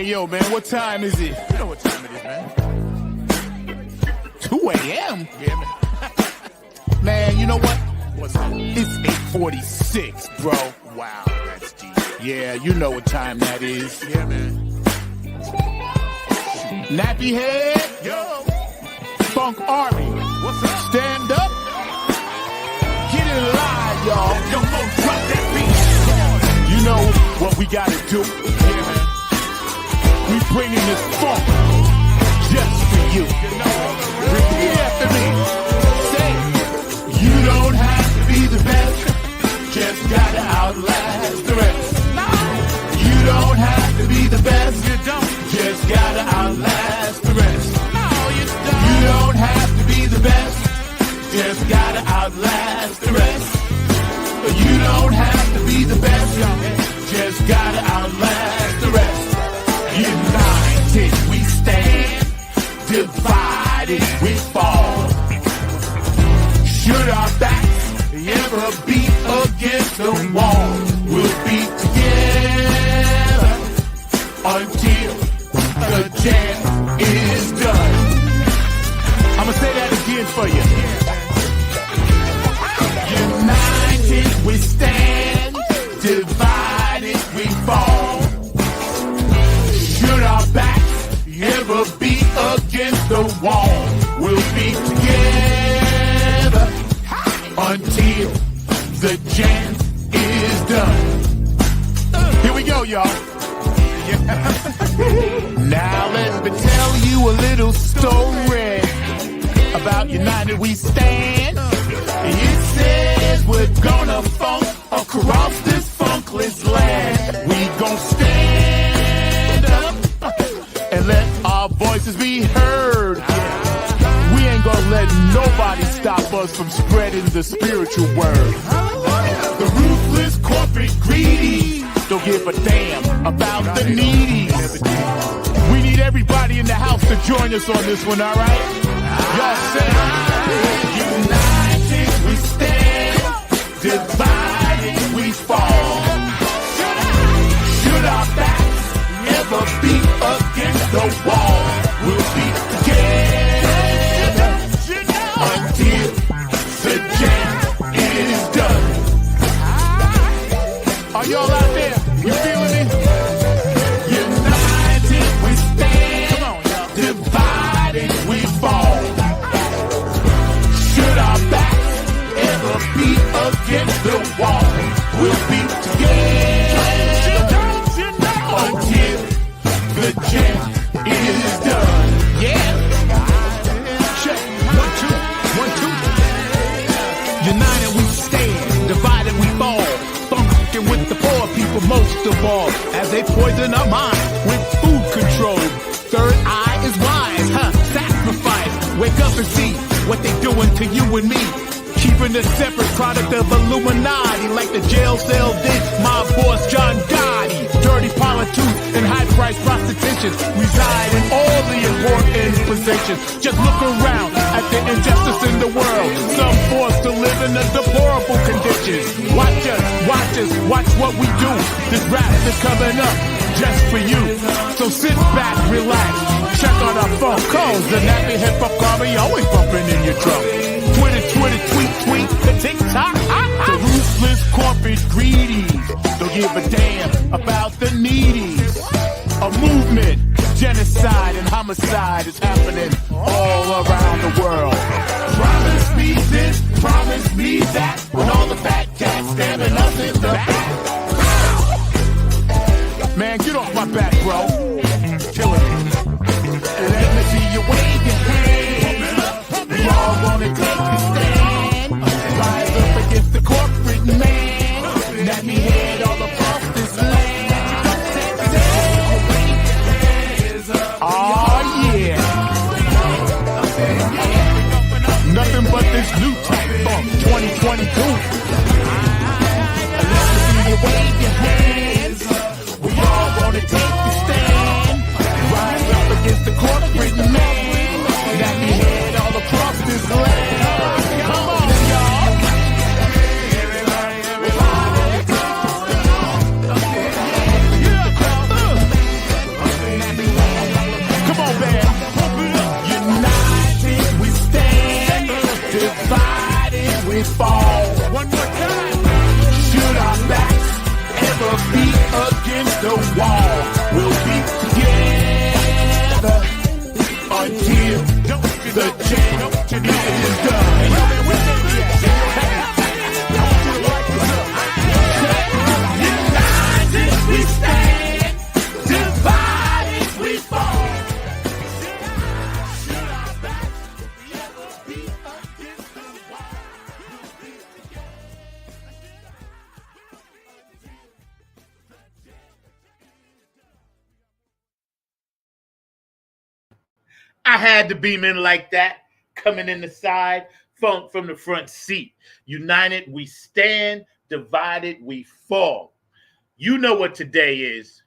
Hey, yo, man, what time is it? You know what time it is, man. 2 a.m.? Yeah, man. Man, you know what? What's up? It's 8:46, bro. Wow, that's deep. Yeah, you know what time that is. Yeah, man. Nappy head, Yo, Funk Army. what's up? Stand up. Get it live, y'all. Yo, Mo, drop that beat. You know what we gotta do. Yeah, man. We bringing this funk just for you. You know it. Repeat after me. Say, you don't have to be the best, just gotta outlast the rest. No, You don't have to be the best, you don't. just gotta outlast the rest. No, you You don't. don't have to be the best, just gotta outlast the rest. You don't have to be the best, just gotta outlast the rest. United we stand, divided we fall. Should our backs ever beat against the wall, we'll be together until the jam is done. I'ma say that again for you. United we stand, divided we fall. Should our backs ever be against the wall, we'll be together until the jam is done. Here we go, y'all. Now let me tell you a little story about United We Stand. It says we're gonna funk across this funkless land. We gon' stand up and let our voices be heard. We ain't gonna let nobody stop us from spreading the spiritual word. The ruthless corporate greedy don't give a damn about the needies. We need everybody in the house to join us on this one, alright? Y'all say, united we stand, divided we fall. Should our backs ever be against the wall, we'll be together until the jam is done. Are y'all out there? You feeling me? United we stand, come on, y'all. Divided we fall. Should our backs ever be against the wall, we'll be together until the jam is done. Yeah. Check. 1, 2, 1, 2. United we stand, divided we fall. Funkin' with the poor people most of all, as they poison our mind with food control. Third eye is wise, sacrifice. Wake up and see what they doing to you and me. Keeping a separate product of Illuminati, like the jail cell did my boss John Gotti. Dirty politics and high-priced prostitution reside in all the important positions. Just look around at the injustice in the world. Some forced to live in a deplorable conditions. Watch us, watch what we do. This rap is coming up just for you. So sit back, relax, check on our phone calls. The nappy hip-hop army always bumping in your drum. Twitter, tweet, the TikTok. The ruthless corporate greedies don't give a damn about the needies. A movement, genocide and homicide is happening all around the world. Promise me this, promise me that, when all the fat cats stabbing us in the back. Man, get off my back, bro. Killing me. Let me see you wave your hands. We all wanna take a stand. Rise up against the corporate man. Let me head all across this land. Oh yeah. Nothing but this new type funk 2022. divided we fall. One more time. Should our backs ever be against the wall, we'll be together until the change is done. United we stand, divided we fall. Should our backs ever be against the wall, we'll be I had to beam in like that, coming in the side, funk from the front seat. United we stand, divided we fall. You know what today is.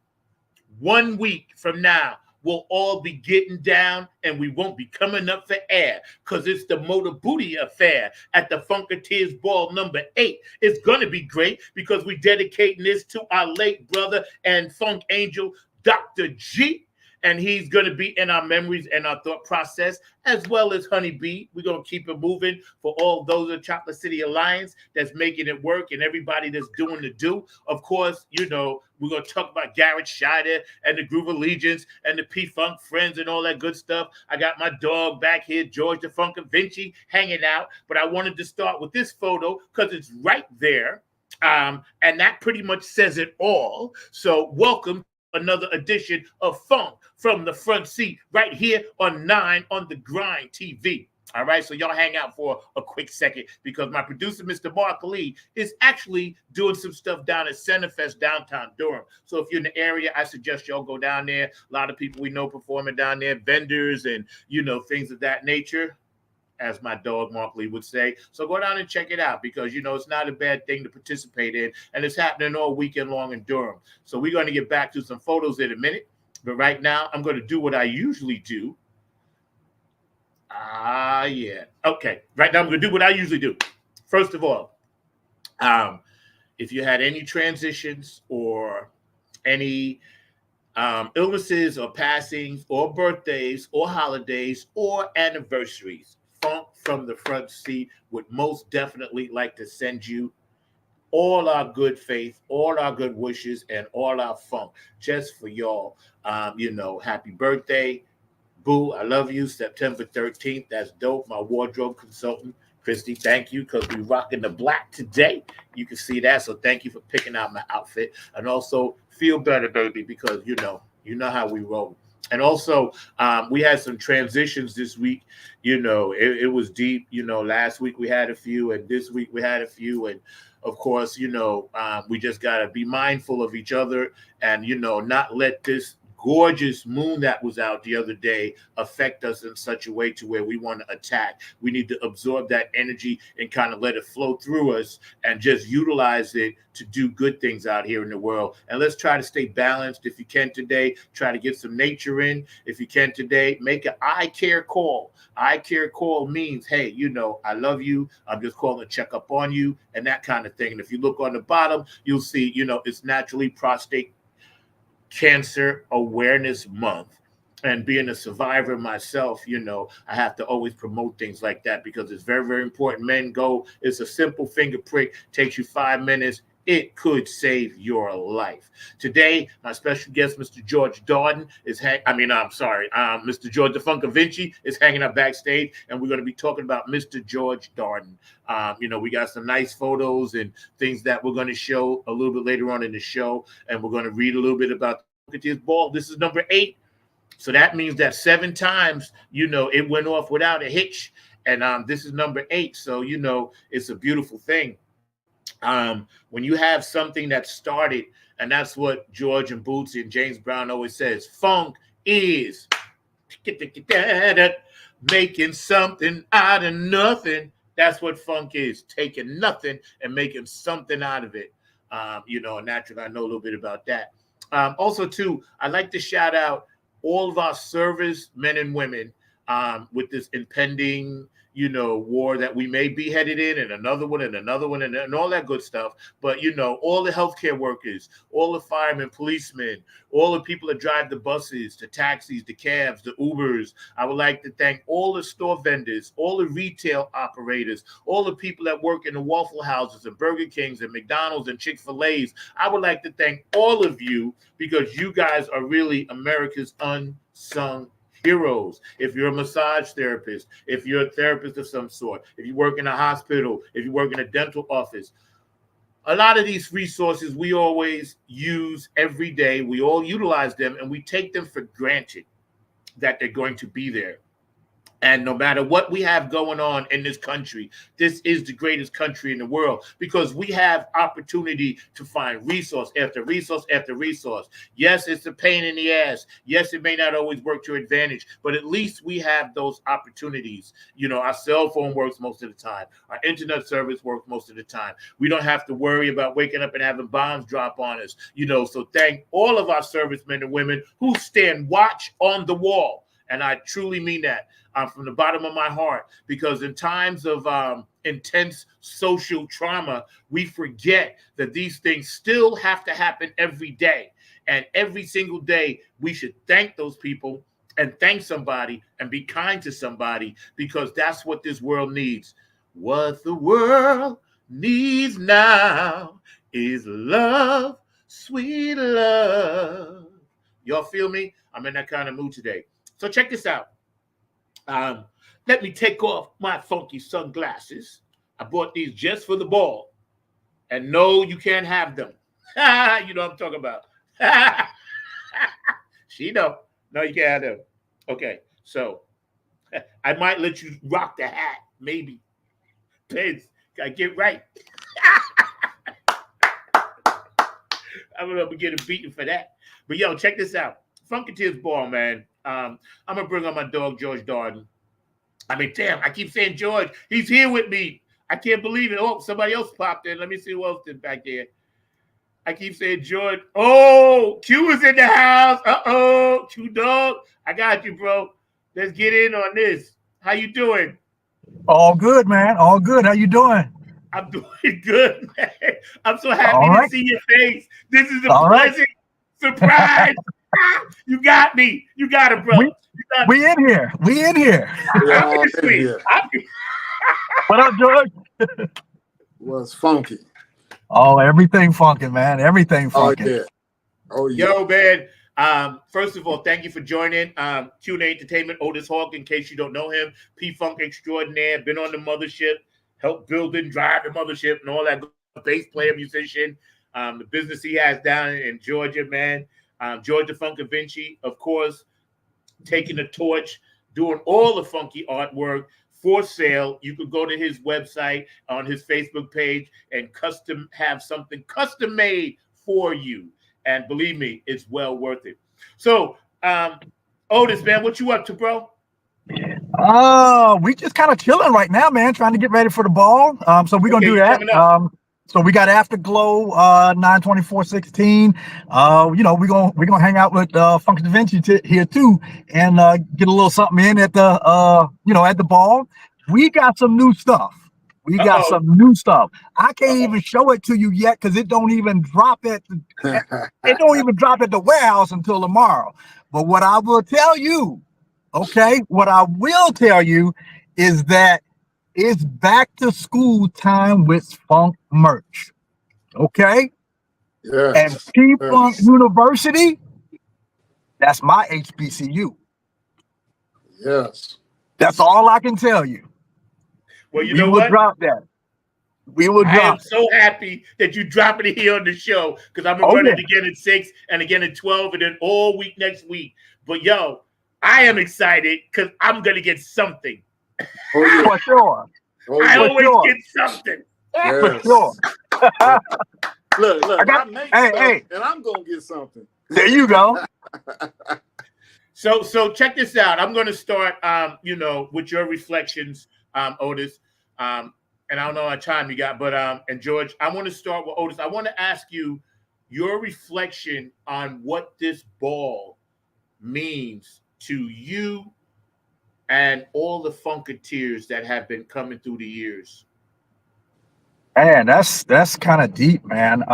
1 week from now, we'll all be getting down and we won't be coming up for air because it's the Motor Booty Affair at the Funketeers Ball number 8. It's going to be great because we're dedicating this to our late brother and funk angel, Dr. G. And he's going to be in our memories and our thought process, as well as Honeybee. We're going to keep it moving for all those of Chocolate City Alliance that's making it work and everybody that's doing the do. Of course, you know, we're going to talk about GARRETT, SHIDER, and the Groove Allegiance, and the P-Funk Friends and all that good stuff. I got my dog back here, George the Funk Vinci, hanging out. But I wanted to start with this photo because it's right there. And that pretty much says it all. So welcome another edition of Funk from the Front Seat right here on 9 on the Grind TV. All right, so y'all hang out for a quick second because my producer, Mr. Mark Lee, is actually doing some stuff down at Centerfest downtown Durham. So if you're in the area, I suggest y'all go down there. A lot of people we know performing down there, vendors and, you know, things of that nature, as my dog Mark Lee would say. So go down and check it out because, you know, it's not a bad thing to participate in, and it's happening all weekend long in Durham. So we're going to get back to some photos in a minute, but right now I'm going to do what I usually do. Yeah. Okay. Right now I'm going to do what I usually do. First of all, if you had any transitions or any illnesses or passings or birthdays or holidays or anniversaries, Funk from the Front Seat would most definitely like to send you all our good faith, all our good wishes, and all our funk just for y'all. You know, happy birthday, boo. I love you. September 13th. That's dope. My wardrobe consultant, Christy, thank you because we're rocking the black today. You can see that. So thank you for picking out my outfit. And also feel better, baby, because you know how we roll. And also, we had some transitions this week. You know, it was deep. You know, last week we had a few, and this week we had a few. And of course, you know, we just got to be mindful of each other and, you know, not let this gorgeous moon that was out the other day affect us in such a way to where we want to attack. We need to absorb that energy and kind of let it flow through us and just utilize it to do good things out here in the world. And let's try to stay balanced. If you can today, try to get some nature in. If you can today, make an I care call. I care call means, hey, you know, I love you. I'm just calling to check up on you and that kind of thing. And if you look on the bottom, you'll see, you know, it's naturally Prostate Cancer Awareness Month. And being a survivor myself, you know, I have to always promote things like that because it's very, very important. Men go, it's a simple finger prick, takes you 5 minutes. It could save your life. Today, my special guest, Mr. George Darden, Mr. George the Funk Vinci is hanging out backstage, and we're going to be talking about Mr. George Darden. You know, we got some nice photos and things that we're going to show a little bit later on in the show, and we're going to read a little bit about the Funketeers Ball. This is number 8. So that means that 7 times, you know, it went off without a hitch. And this is number 8. So, you know, it's a beautiful thing. When you have something that started, and that's what George and Bootsy and James Brown always says, funk is making something out of nothing. That's what funk is, taking nothing and making something out of it. You know, naturally, I know a little bit about that. Also, too, I'd like to shout out all of our service men and women with this impending, war that we may be headed in, and another one and another one and all that good stuff. But, all the healthcare workers, all the firemen, policemen, all the people that drive the buses, the taxis, the cabs, the Ubers. I would like to thank all the store vendors, all the retail operators, all the people that work in the Waffle Houses and Burger Kings and McDonald's and Chick-fil-A's. I would like to thank all of you because you guys are really America's unsung heroes. If you're a massage therapist, if you're a therapist of some sort, if you work in a hospital, if you work in a dental office, a lot of these resources we always use every day. We all utilize them and we take them for granted that they're going to be there. And no matter what we have going on in this country, this is the greatest country in the world because we have opportunity to find resource after resource after resource. Yes, it's a pain in the ass. Yes, it may not always work to your advantage, but at least we have those opportunities. Our cell phone works most of the time. Our internet service works most of the time. We don't have to worry about waking up and having bombs drop on us. So thank all of our servicemen and women who stand watch on the wall. And I truly mean that from the bottom of my heart, because in times of intense social trauma, we forget that these things still have to happen every day. And every single day, we should thank those people and thank somebody and be kind to somebody because that's what this world needs. What the world needs now is love, sweet love. Y'all feel me? I'm in that kind of mood today. So check this out. Let me take off my funky sunglasses. I bought these just for the ball. And no, you can't have them. You know what I'm talking about. She know. No, you can't have them. Okay, so I might let you rock the hat. Maybe. Depends. Gotta get right. I'm gonna be getting beaten for that. But yo, check this out. Funketeers ball, man. I'm gonna bring on my dog George Darden. I mean, damn, I keep saying George. He's here with me. I can't believe it. Oh, somebody else popped in. Let me see who else is back there. I keep saying George. Oh, Q is in the house. Uh-oh, Q dog. I got you, bro. Let's get in on this. How you doing? All good, man. All good. How you doing? I'm doing good, man. I'm so happy to see your face. This is a pleasant surprise. You got me. You got it, bro. We in here. We in here. Obviously. What up, George? Was funky. Oh, everything funky, man. Everything funky. Oh yeah. Yo, man. First of all, thank you for joining. Q&A Entertainment, Otis Hawk, in case you don't know him, P-Funk extraordinaire, been on the mothership, helped build and drive the mothership and all that good bass player, musician. The business he has down in Georgia, man. Georgia Funky Vinci, of course, taking the torch, doing all the funky artwork for sale. You could go to his website on his Facebook page and have something custom made for you. And believe me, it's well worth it. So, Otis, man, what you up to, bro? We just kind of chilling right now, man, trying to get ready for the ball. So we're gonna do that. So we got Afterglow 9/24/16. We're gonna hang out with Funky Da Vinci here too, and get a little something in at the at the ball. We got some new stuff. I can't even show it to you yet because it don't even drop at the warehouse until tomorrow. But what I will tell you, is that it's back to school time with Funk merch. Okay? Yes. And P-Funk University, that's my HBCU. Yes. That's all I can tell you. Well, you know what? Drop that. We will drop. I am so happy that you dropping it here on the show because I'm going to run it again at 6 and again at 12 and then all week next week. But, yo, I am excited because I'm going to get something. Oh, yeah. For sure. I always get something. Yes. For sure. Look, I make stuff and I'm going to get something. There you go. So check this out. I'm going to start, with your reflections, Otis. And I don't know how much time you got, but and George, I want to start with Otis. I want to ask you your reflection on what this ball means to you and all the Funketeers that have been coming through the years? Man, that's kind of deep, man.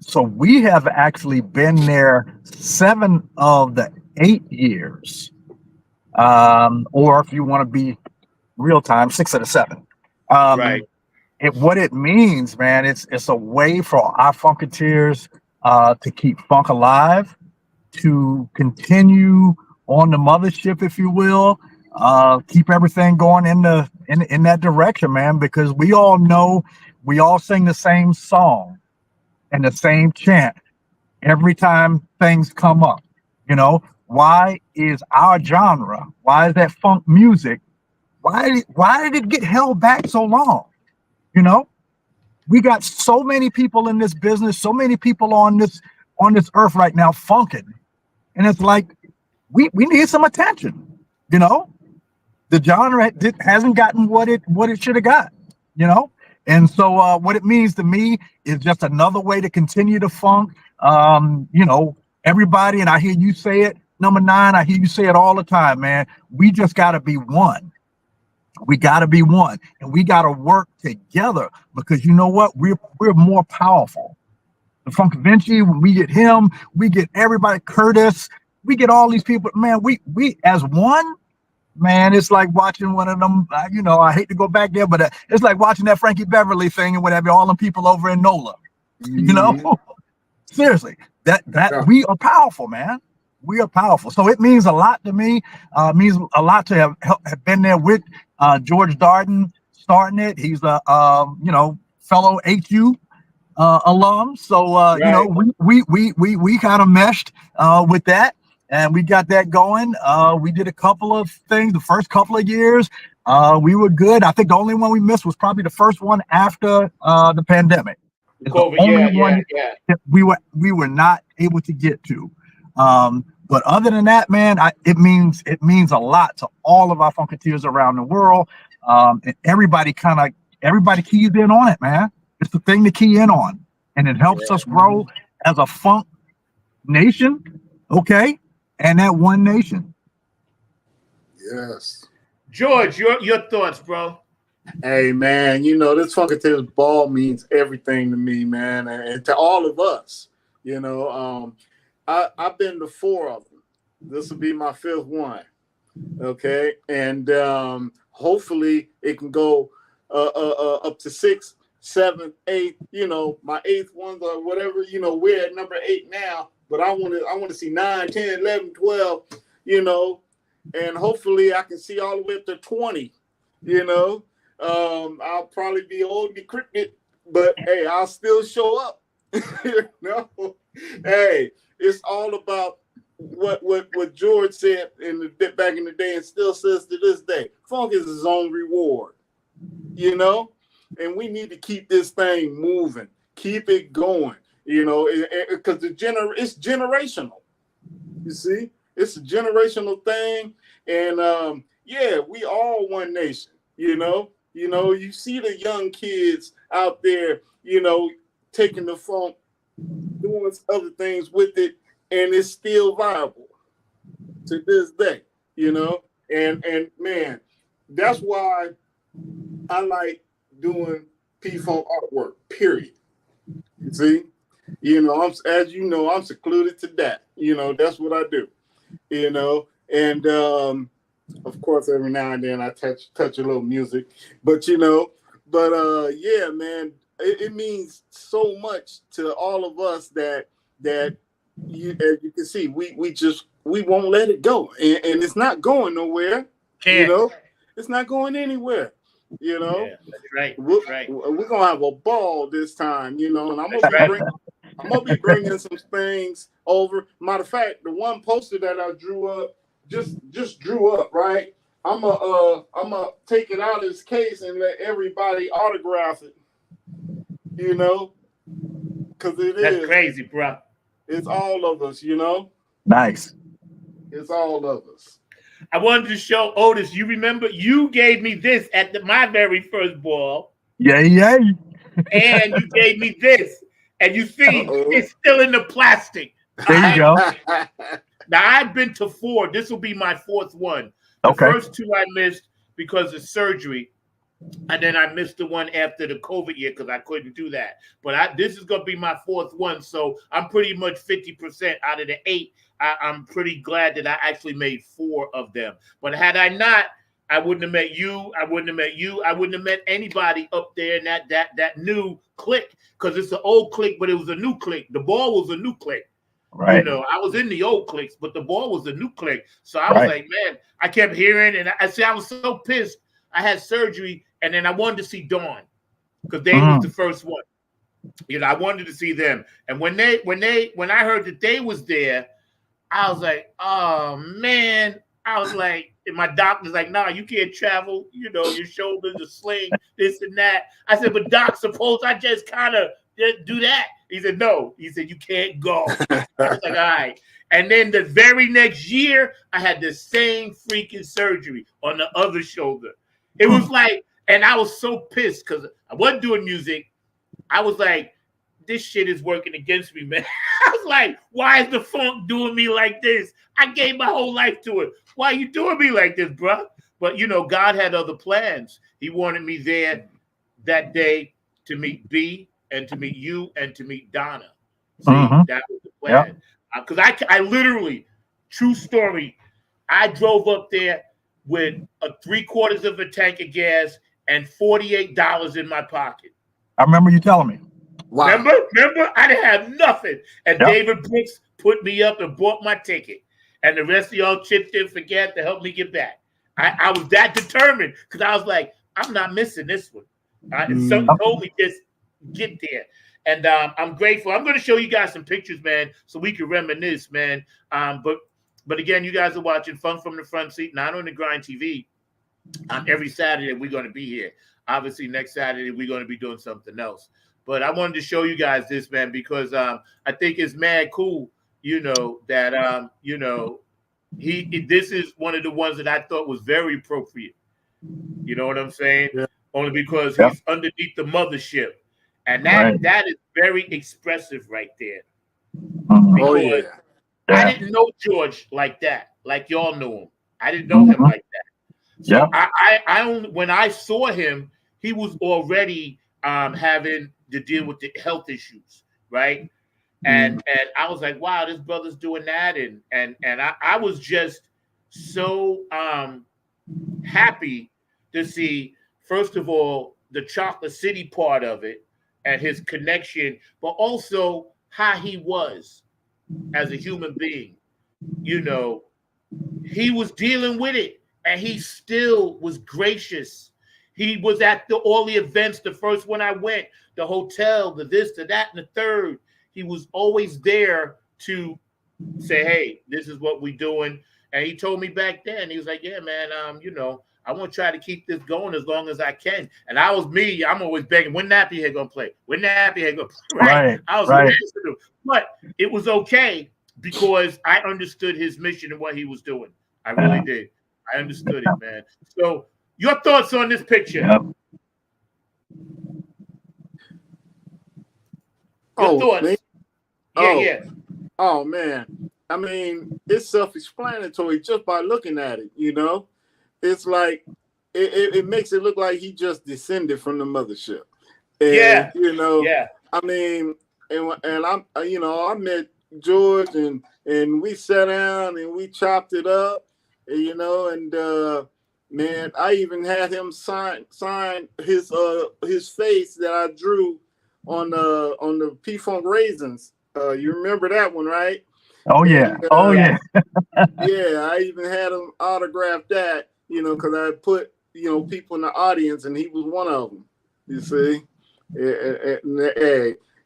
So we have actually been there 7 of the 8 years. Or if you want to be real time, 6 of the 7. Right. What it means, man, it's a way for our Funketeers to keep funk alive, to continue on the mothership, if you will, keep everything going in that direction, man, because we all know we all sing the same song and the same chant every time things come up. You know, why is our genre, why is that funk music, why did it get held back so long? You know, we got so many people in this business, so many people on this earth right now funking, and it's like we need some attention. You know, the genre hasn't gotten what it should have got. You know, and so what it means to me is just another way to continue to funk. You know, everybody, and I hear you say it, number 9. I hear you say it all the time, man. We just got to be one. We got to be one, and we got to work together, because you know what? We're more powerful. The Funk Vinci, when we get him, we get everybody, Curtis, we get all these people, man. We as one, man. It's like watching one of them. You know, I hate to go back there, but it's like watching that Frankie Beverly thing and whatever. All them people over in NOLA. You know, seriously, that we are powerful, man. We are powerful. So it means a lot to me. Means a lot to have been there with George Darden starting it. He's a you know, fellow HU alum. So right. You know, we kind of meshed with that, and we got that going. We did a couple of things the first couple of years. We were good. I think the only one we missed was probably the first one after the pandemic. COVID, the only one that we were not able to get to. But other than that, man, it means a lot to all of our Funketeers around the world. And everybody keys in on it, man. It's the thing to key in on, and it helps us grow as a funk nation, okay, and that one nation. Yes, George, your thoughts, bro. Hey, man, you know, this Funketeers ball means everything to me, man, and to all of us. You know, I've been to 4 of them. This will be my 5th one, okay, and hopefully it can go up to 6, 7, 8. You know, my 8th ones or whatever. You know, we're at number 8 now, but I want to see 9, 10, 11, 12. You know, and hopefully I can see all the way up to 20. You know, I'll probably be old and decrepit, but hey, I'll still show up. You know, hey, it's all about what George said back in the day, and still says to this day. Funk is his own reward, you know, and we need to keep this thing moving, keep it going, you know, because it's generational. You see, it's a generational thing, and yeah, we all one nation, you know. You know, you see the young kids out there, you know, taking the funk, doing other things with it, and it's still viable to this day, you know. And man, that's why I like doing P-Funk artwork, period. You see, you know, as you know, I'm secluded to that. You know, that's what I do, you know. And of course, every now and then I touch a little music, but you know, yeah, man, it means so much to all of us that you, as you can see, we won't let it go, and it's not going nowhere. You know, it's not going anywhere. You know, yeah, that's right. We're gonna have a ball this time. You know, and I'm gonna be bringing some things over. Matter of fact, the one poster that I drew up. Just drew up, right? I'm gonna take it out of its case and let everybody autograph it. You know, because that's crazy, bro. It's all of us, you know. Nice. It's all of us. I wanted to show Otis. You remember you gave me this at my very first ball. Yeah. And you gave me this, and you see, it's still in the plastic. There you go. Now I've been to 4. This will be my 4th one. The Okay. first two I missed because of surgery. And then I missed the one after the COVID year because I couldn't do that. But this is going to be my fourth one. So I'm pretty much 50% out of the 8. I'm pretty glad that I actually made 4 of them. But had I not, I wouldn't have met you. I wouldn't have met you. I wouldn't have met anybody up there in that new clique, because it's an old clique, but it was a new clique. The ball was a new clique. Right. You know, I was in the old cliques, but the ball was a new clique. So I was like, man, I kept hearing, and I was so pissed. I had surgery, and then I wanted to see Dawn because they was the first one. You know, I wanted to see them. And when I heard that they was there, I was like, oh man. I was like, and my doctor's like, nah, you can't travel. You know, your shoulders are sling, this and that. I said, but doc, suppose I just kind of do that. He said, no. He said, you can't go. I was like, all right. And then the very next year, I had the same freaking surgery on the other shoulder. It was like, and I was so pissed because I wasn't doing music. I was like, this shit is working against me, man. I was like, why is the funk doing me like this? I gave my whole life to it. Why are you doing me like this, bro? But, you know, God had other plans. He wanted me there that day to meet B and to meet you and to meet Donna. See, that was the plan. Because I literally, true story, I drove up there with a 3/4 of a tank of gas and $48 in my pocket. I remember you telling me. Wow. Remember? I didn't have nothing. And David Brooks put me up and bought my ticket. And the rest of y'all chipped in for gas to help me get back. I was that determined because I was like, I'm not missing this one. And something told me just get there. And I'm grateful. I'm going to show you guys some pictures, man, so we can reminisce, man. But again, you guys are watching Fun from the Front Seat, not on the Grind TV. Every Saturday, we're going to be here. Obviously, next Saturday, we're going to be doing something else. But I wanted to show you guys this, man, because I think it's mad cool, you know, that, you know, this is one of the ones that I thought was very appropriate. You know what I'm saying? Yeah. Only because he's underneath the mothership. And that is very expressive right there. Because I didn't know George like that, like y'all knew him. I didn't know him like that. So I only, when I saw him, he was already having to deal with the health issues, right? And I was like, wow, this brother's doing that, and I was just so happy to see, first of all, the Chocolate City part of it and his connection, but also how he was as a human being. You know, he was dealing with it, and he still was gracious. He was at all the events, the first one I went, the hotel, the this, the that, and the third. He was always there to say, hey, this is what we're doing. And he told me back then, he was like, yeah, man, you know, I want to try to keep this going as long as I can. And I was me. I'm always begging, when Nappy Head going to play? When Nappy Head going to play? Right. I was listening. But it was okay because I understood his mission and what he was doing. I really did. I understood it, man. So your thoughts on this picture? Your thoughts? Man. Yeah. Oh, man. I mean, it's self-explanatory just by looking at it, you know? It's like, it makes it look like he just descended from the mothership. And, you know, I mean, and I'm, you know, I met George and we sat down and we chopped it up, you know, and, man, I even had him sign his face that I drew on the P-Funk Raisins. You remember that one, right? Oh yeah. And, yeah, I even had him autograph that, you know, because I put, you know, people in the audience, and he was one of them. You see,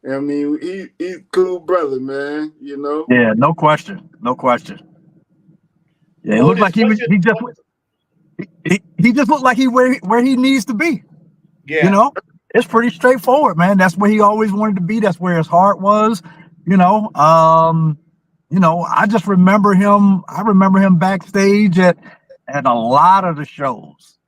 I mean, he's a cool brother, man. You know. Yeah, no question. Yeah, it looked like he just looked like he where he needs to be. Yeah, you know, it's pretty straightforward, man. That's where he always wanted to be. That's where his heart was. You know, I just remember him. I remember him backstage at a lot of the shows,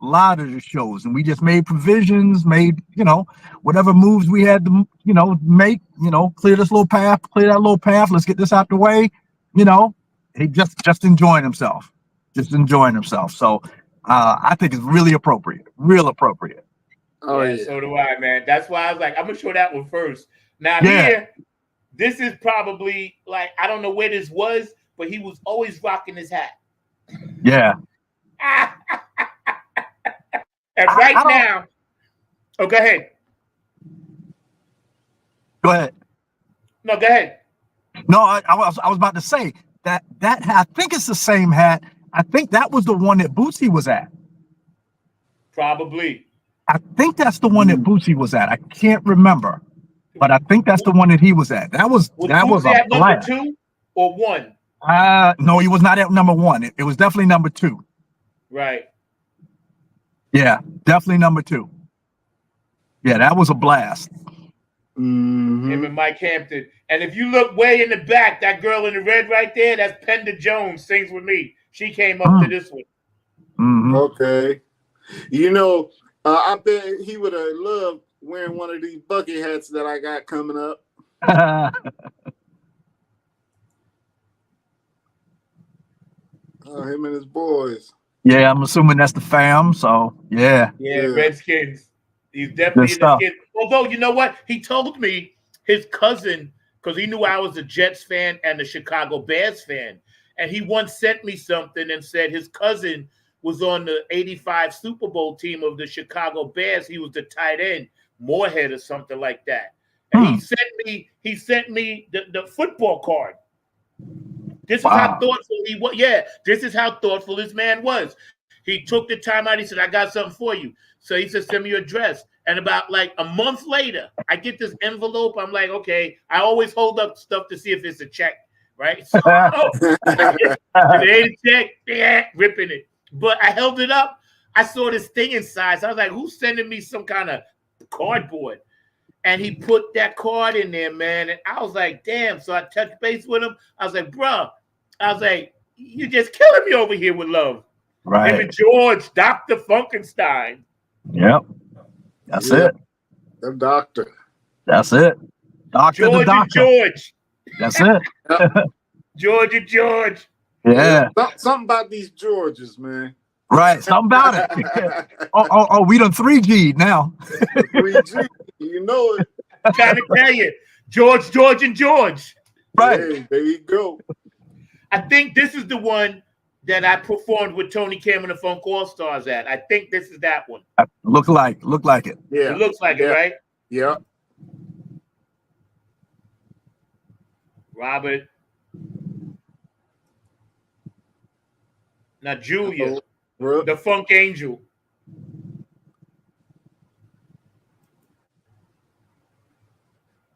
and we just made provisions, you know, whatever moves we had to, you know, make, you know, clear this little path, clear that little path. Let's get this out the way. You know, he just enjoying himself. just enjoying himself. So I think it's really appropriate, real appropriate. Oh yeah. So do I, man. That's why I was like, I'm gonna show that one first. Now Yeah. here, this is probably like, I don't know where this was, but he was always rocking his hat. Yeah. And right now, oh, go ahead. Go ahead. No, go ahead. No, I was about to say that hat, I think it's the same hat. I think that was the one that Bootsy was at. Probably. I think that's the one that Bootsy was at. I can't remember, but I think that's the one that he was at. That was Bootsy a at number blast. 2 or 1? No, he was not at number 1. It was definitely number 2. Right. Yeah, definitely number 2. Yeah, that was a blast. Him and Mike Hampton. And if you look way in the back, that girl in the red right there, that's Penda Jones, Sings With Me. She came up to this one. Okay. You know, I bet he would have loved wearing one of these bucket hats that I got coming up. Him and his boys. Yeah, I'm assuming that's the fam. So yeah. Yeah, Redskins. He's definitely in the skin. Although, you know what? He told me his cousin, because he knew I was a Jets fan and a Chicago Bears fan. And he once sent me something and said his cousin was on the 85 Super Bowl team of the Chicago Bears. He was the tight end, Moorhead or something like that. And he sent me the football card. This is how thoughtful he was. Yeah, this is how thoughtful this man was. He took the time out. He said, I got something for you. So he said, send me your address. And about like a month later, I get this envelope. I'm like, okay. I always hold up stuff to see if it's a check, right? So it ain't a check, yeah, ripping it. But I held it up. I saw this thing inside. So I was like, who's sending me some kind of cardboard? And he put that card in there, man. And I was like, damn. So I touched base with him. I was like, bro, I was like, you're just killing me over here with love. Right. Him and George, Dr. Funkenstein. Yep. That's it. The doctor. That's it. Doctor George the doctor. And George. That's it. George and George. Yeah. Something about these Georges, man. Right. Something about it. oh, we done 3G now. 3G. You know it. I'm trying to tell you. George, and George. Right. Hey, there you go. I think this is the one that I performed with Tony Cameron and Funk All Stars at. I think this is that one. Look like it. Yeah. It looks like it, right? Yeah. Robert. Now Julia, the Funk Angel.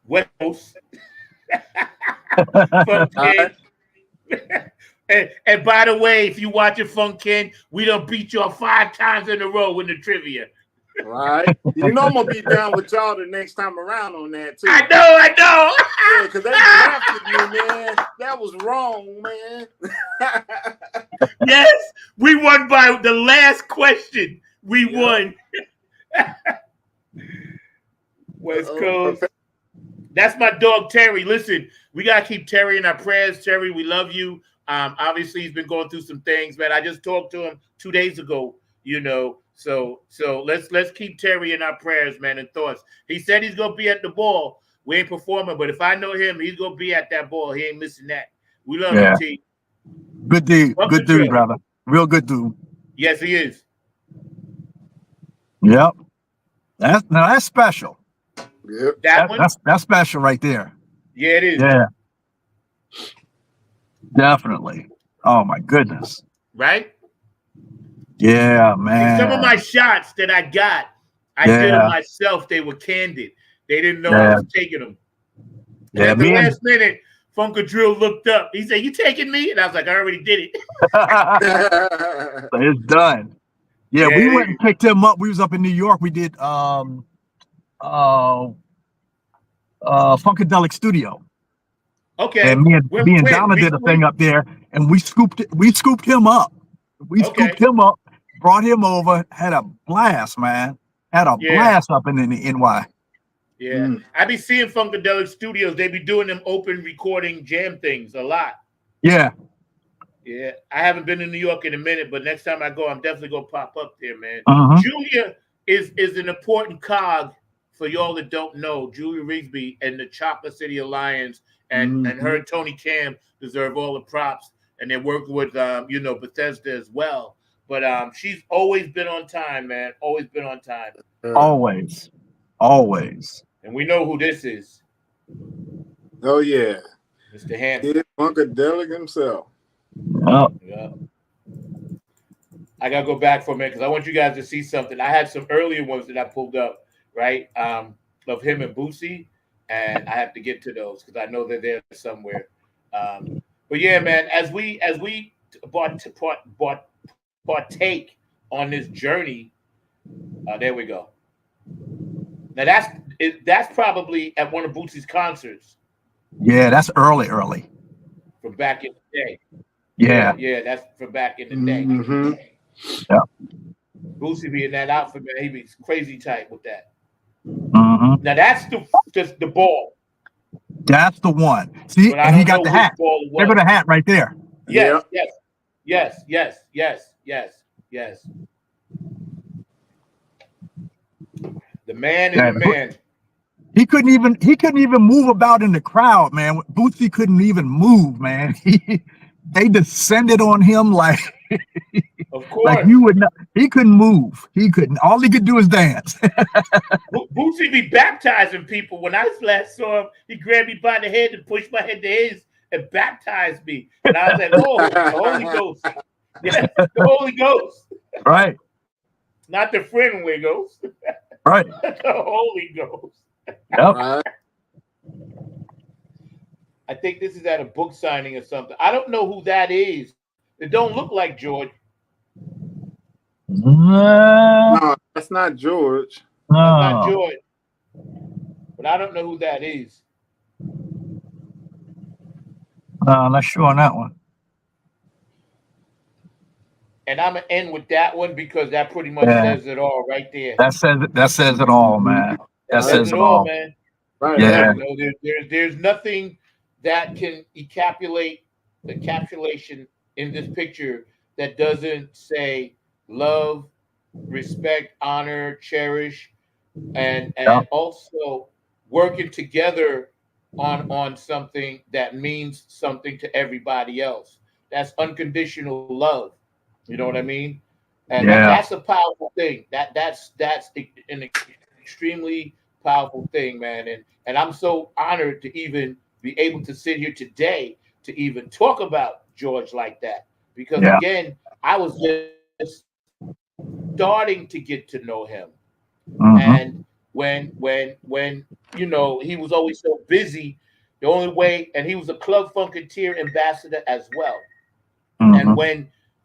West Coast. Funk Kid. And by the way, if you watch it, Funk Kid, we done beat y'all 5 times in a row in the trivia. Right. You know I'm gonna be down with y'all the next time around on that too. I know. Yeah, because they drafted me, man. That was wrong, man. Yes, we won by the last question. We won. West Coast. That's my dog Terry. Listen, we gotta keep Terry in our prayers. Terry, we love you. Obviously, he's been going through some things, man. I just talked to him 2 days ago. You know, so let's keep Terry in our prayers, man, and thoughts. He said he's gonna be at the ball. We ain't performing, but if I know him, he's gonna be at that ball. He ain't missing that. We love him, T. Good dude. Good dude, brother. Real good dude. Yes, he is. Yep. That's special. Yep. That's special right there. Yeah, it is. Yeah. Definitely. Oh my goodness. Right? Yeah, man. And some of my shots that I got, I did them myself. They were candid. They didn't know I was taking them. And at the last minute, Funka Drill looked up. He said, "You taking me?" And I was like, "I already did it." It's done. Yeah, we went and picked him up. We was up in New York. We did Funkadelic Studio. Okay. And me and Donna did a thing up there, and we scooped him up. We scooped him up, brought him over, had a blast, man. Had a blast up in the NY. Yeah. I be seeing Funkadelic Studios. They be doing them open recording jam things a lot. Yeah. Yeah, I haven't been in New York in a minute, but next time I go, I'm definitely gonna pop up there, man. Julia is an important cog for y'all that don't know. Julia Rigsby and the Chocolate City Alliance, and her and Tony Cam deserve all the props, and they're working with Bethesda as well. But she's always been on time, man. Always been on time. Always. And we know who this is. Oh yeah, Mr. Hampton. Funkadelic himself. Yeah. I gotta go back for a minute because I want you guys to see something. I had some earlier ones that I pulled up, right? Of him and Boosie, and I have to get to those because I know they're there somewhere. But yeah, man, as we partake on this journey, there we go. Now that's probably at one of Boosie's concerts. Yeah, that's early. From back in the day. Yeah, that's from back in the day. Yeah. Boosie be in that outfit, man. He be crazy tight with that. Now that's just the ball. That's the one. See, and he got the hat. Look at the hat right there. Yes. The man is the man. He couldn't even move about in the crowd, man. Boosie couldn't even move, man. They descended on him like, of course, like you would not. He couldn't move. He couldn't. All he could do is dance. Boosie be baptizing people. When I last saw him, he grabbed me by the head and pushed my head to his and baptized me. And I was like, "Oh, the Holy Ghost! Yeah, the Holy Ghost!" Right. Not the friendly ghost. Right. The Holy Ghost. Yep. Right. I think this is at a book signing or something. I don't know who that is. It don't look like George. No, that's not George. No. That's not George. But I don't know who that is. No, I'm not sure on that one. And I'm gonna end with that one because that pretty much says it all right there. That says it all, man. That says it all, man. Right. Yeah. You know, there's nothing that can encapsulate the encapsulation in this picture that doesn't say love, respect, honor, cherish, and also working together on something that means something to everybody else. That's unconditional love. You know what I mean? And that's a powerful thing. That's an extremely powerful thing, man. And I'm so honored to even be able to sit here today to even talk about George like that. Because again, I was just starting to get to know him. And when he was always so busy, the only way, and he was a Club Funketeer ambassador as well. And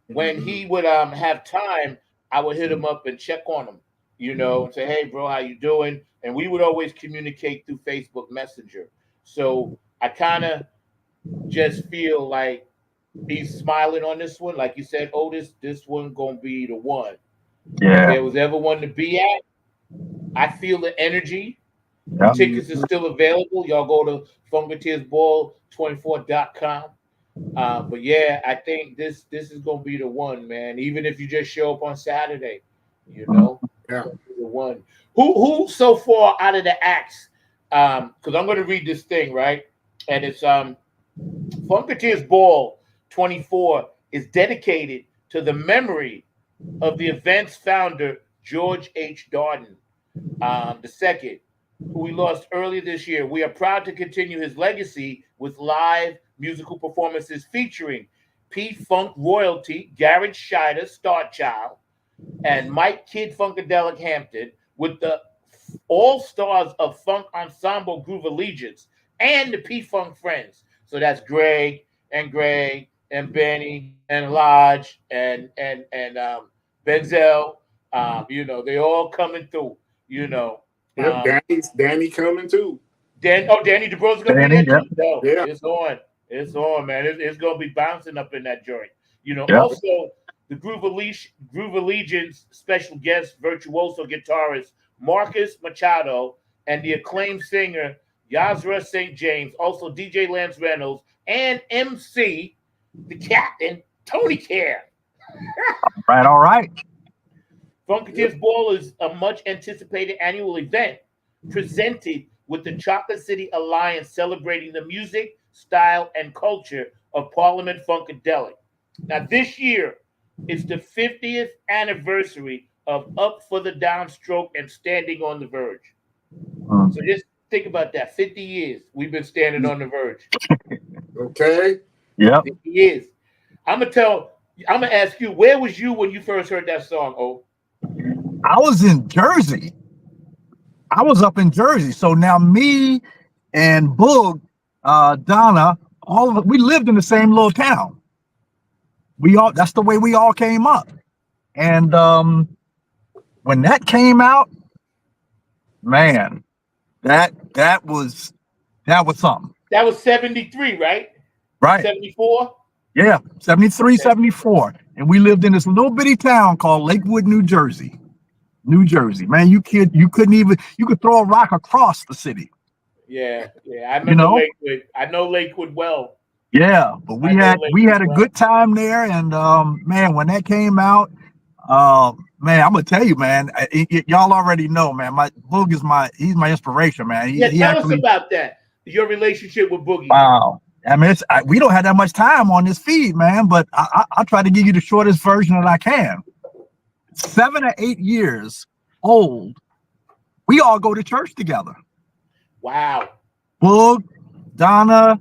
when he would have time, I would hit him up and check on him, and say, "Hey, bro, how you doing?" And we would always communicate through Facebook Messenger. So I kind of just feel like he's smiling on this one. Like you said, Otis, this one going to be the one. Yeah. If there was ever one to be at, I feel the energy. The tickets are still available. Y'all go to funketeersball24.com. But yeah, I think this is gonna be the one, man. Even if you just show up on Saturday, the one. Who so far out of the acts? Because I'm gonna read this thing, right? And it's Funketeers Ball 24 is dedicated to the memory of the event's founder, George H. Darden, II, who we lost earlier this year. We are proud to continue his legacy with live musical performances featuring P-Funk royalty, Garrett Shider, Star Child, and Mike Kid Funkadelic Hampton, with the all-stars of Funk Ensemble Groove Allegiance and the P-Funk Friends. So that's Greg and Benny and Lodge and Benzel. They all coming through. Danny coming too. Danny DeBro's gonna be there too. No, yeah. It's on, man. It's gonna be bouncing up in that joint. Also the Groove Allegiance special guest virtuoso guitarist Marcus Machado and the acclaimed singer Yazra St. James, also DJ Lance Reynolds and MC the Captain Tony Care. All right. Funkatives Ball is a much anticipated annual event presented with the Chocolate City Alliance celebrating the music, style, and culture of Parliament Funkadelic. Now, this year is the 50th anniversary of Up for the Downstroke and Standing on the Verge. So just think about that. 50 years we've been standing on the verge. Okay. Yep. 50 years. I'm gonna ask you, where was you when you first heard that song, Oh? I was in Jersey. I was up in Jersey. So now me and Boog, Donna, all of us, we lived in the same little town. That's the way we all came up. And when that came out, man, that was something. That was 73, right? Right. 74? Yeah, 73, 74. And we lived in this little bitty town called Lakewood, New Jersey. New Jersey. Man, you could throw a rock across the city. Yeah. I remember Lakewood. I know Lakewood well. Yeah, but we had a good time there, and man, when that came out, man, I'm gonna tell you, man, y'all already know, man. My Boog is he's my inspiration, man. Tell us about that. Your relationship with Boogie. Wow. I mean, we don't have that much time on this feed, man, but I'll try to give you the shortest version that I can. 7 or 8 years old, we all go to church together. Wow. Boog, Donna,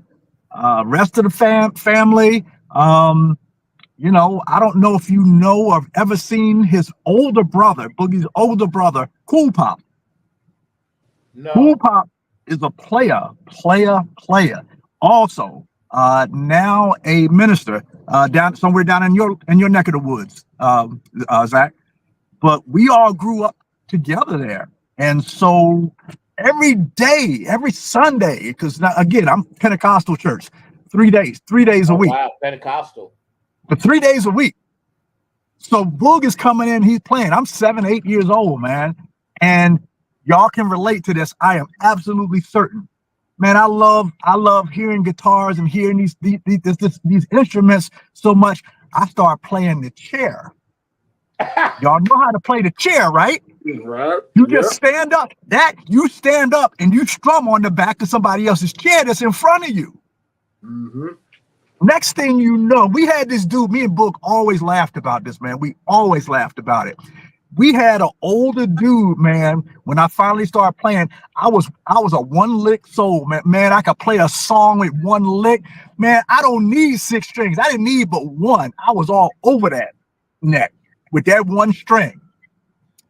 rest of the family. I don't know if you know or have ever seen his older brother, Boogie's older brother, Cool Pop. No. Cool Pop is a player. Also, now a minister somewhere down in your neck of the woods, Zach. But we all grew up together there, and so every day, every Sunday, because again, I'm Pentecostal church, 3 days a week. Wow, Pentecostal. For 3 days a week. So Boog is coming in, he's playing. I'm 7, 8 years old, man, and y'all can relate to this. I am absolutely certain. Man, I love hearing guitars and hearing these instruments so much. I start playing the chair. Y'all know how to play the chair, right? Right. You just stand up. You stand up and you strum on the back of somebody else's chair that's in front of you. Mm-hmm. Next thing you know, we had this dude. Me and Book always laughed about this, man. We always laughed about it. We had an older dude, man. When I finally started playing, I was a one-lick soul, man. Man, I could play a song with one lick. Man, I don't need 6 strings. I didn't need but one. I was all over that neck with that one string.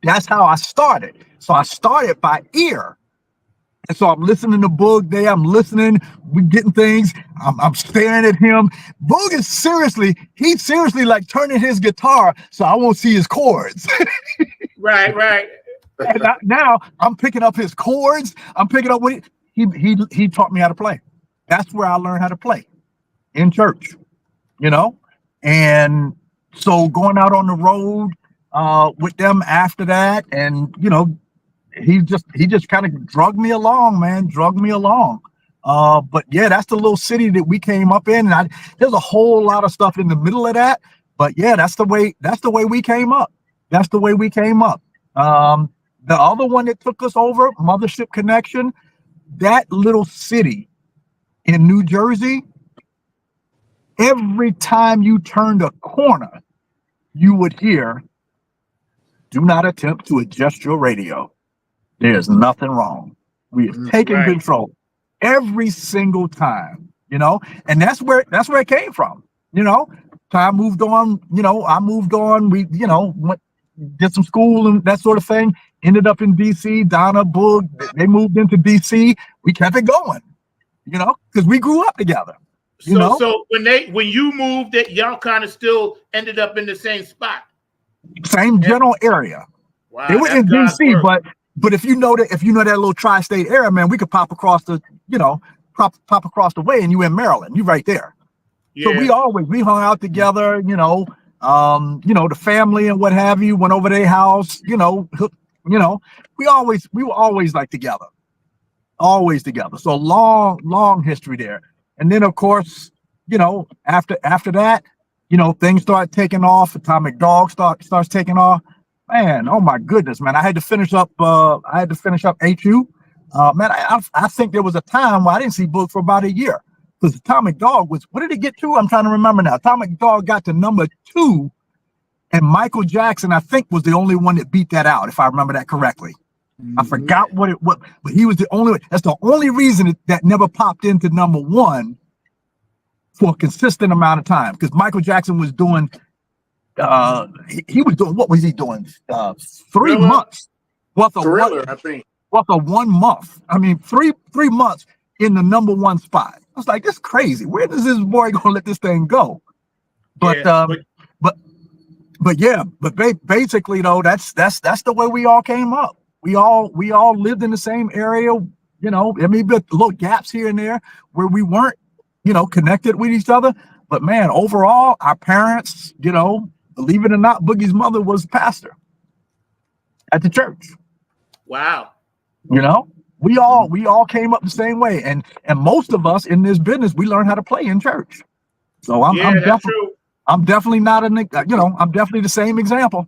That's how I started. So I started by ear. And so I'm listening to Boog there. I'm listening. We're getting things. I'm staring at him. Boog is seriously like turning his guitar so I won't see his chords. Right. And now I'm picking up his chords. I'm picking up what he taught me how to play. That's where I learned how to play, in church, And so going out on the road with them after that, and he just kind of drug me along, man. But yeah, that's the little city that we came up in, and there's a whole lot of stuff in the middle of that. But yeah, that's the way we came up. The other one that took us over, Mothership Connection, that little city in New Jersey, every time you turned a corner, you would hear, "Do not attempt to adjust your radio. There's nothing wrong. We have taken control." Every single time, and that's where it came from. Time moved on, I moved on. We, did some school and that sort of thing. Ended up in DC. Donna, Boog, they moved into DC. We kept it going, because we grew up together. So when you moved, that y'all kind of still ended up in the same spot, same general area. Wow, they were in DC, but if you know that little tri-state area, man, we could pop across the pop across the way, and you in Maryland, you right there. Yeah. So we hung out together, the family and what have you, went over their house, we were always like together, always together. So long history there. And then of course, after that, you know, things start taking off. Atomic Dog starts taking off. Man, oh my goodness, man! I had to finish up. HU. Man, I think there was a time where I didn't see Book for about a year because Atomic Dog was. What did it get to? I'm trying to remember now. Atomic Dog got to number 2, and Michael Jackson, I think, was the only one that beat that out, if I remember that correctly. I forgot what it was, but he was the only. That's the only reason that never popped into number 1 for a consistent amount of time, because Michael Jackson was doing. He was doing, what was he doing? 3 months worth of Thriller, I think. Worth of 1 month. I mean, three months in the number 1 spot. I was like, this is crazy. Where does this boy gonna let this thing go? But basically though, that's the way we all came up. We all lived in the same area. You know, I mean, little gaps here and there where we weren't, you know, connected with each other. But man, overall, our parents, you know, believe it or not, Boogie's mother was pastor at the church. Wow. You know, we all came up the same way, and most of us in this business, we learned how to play in church. So I'm definitely not I'm definitely the same example.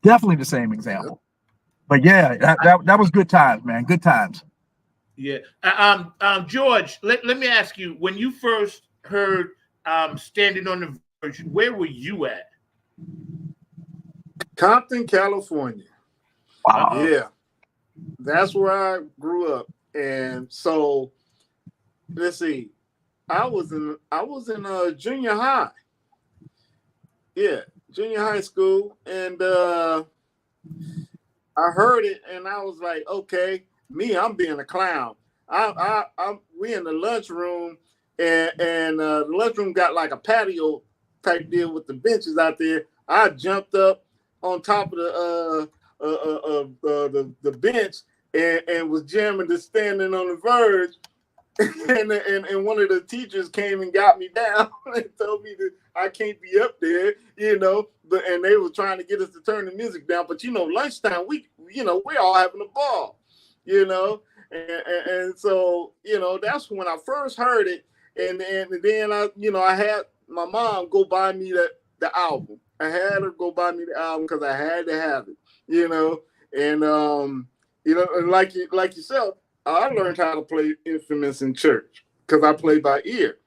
Definitely the same example. But yeah, that was good times, man. Good times. Yeah. George, let me ask you, when you first heard Standing on the Verge, where were you at? Compton, California. Wow. Yeah. That's where I grew up. And so let's see. I was in junior high. Yeah, junior high school. And I heard it and I was like, okay, I'm being a clown. We in the lunchroom and the lunchroom got like a patio type deal with the benches out there. I jumped up on top of the bench and was jamming to Standing on the Verge. and one of the teachers came and got me down and told me that I can't be up there, you know. And they were trying to get us to turn the music down. But you know, lunchtime, we're all having a ball, you know. And so, you know, that's when I first heard it. And then I had my mom go buy me the album. I had her go buy me the album because I had to have it, you know. And and like yourself, I learned how to play instruments in church because I play by ear.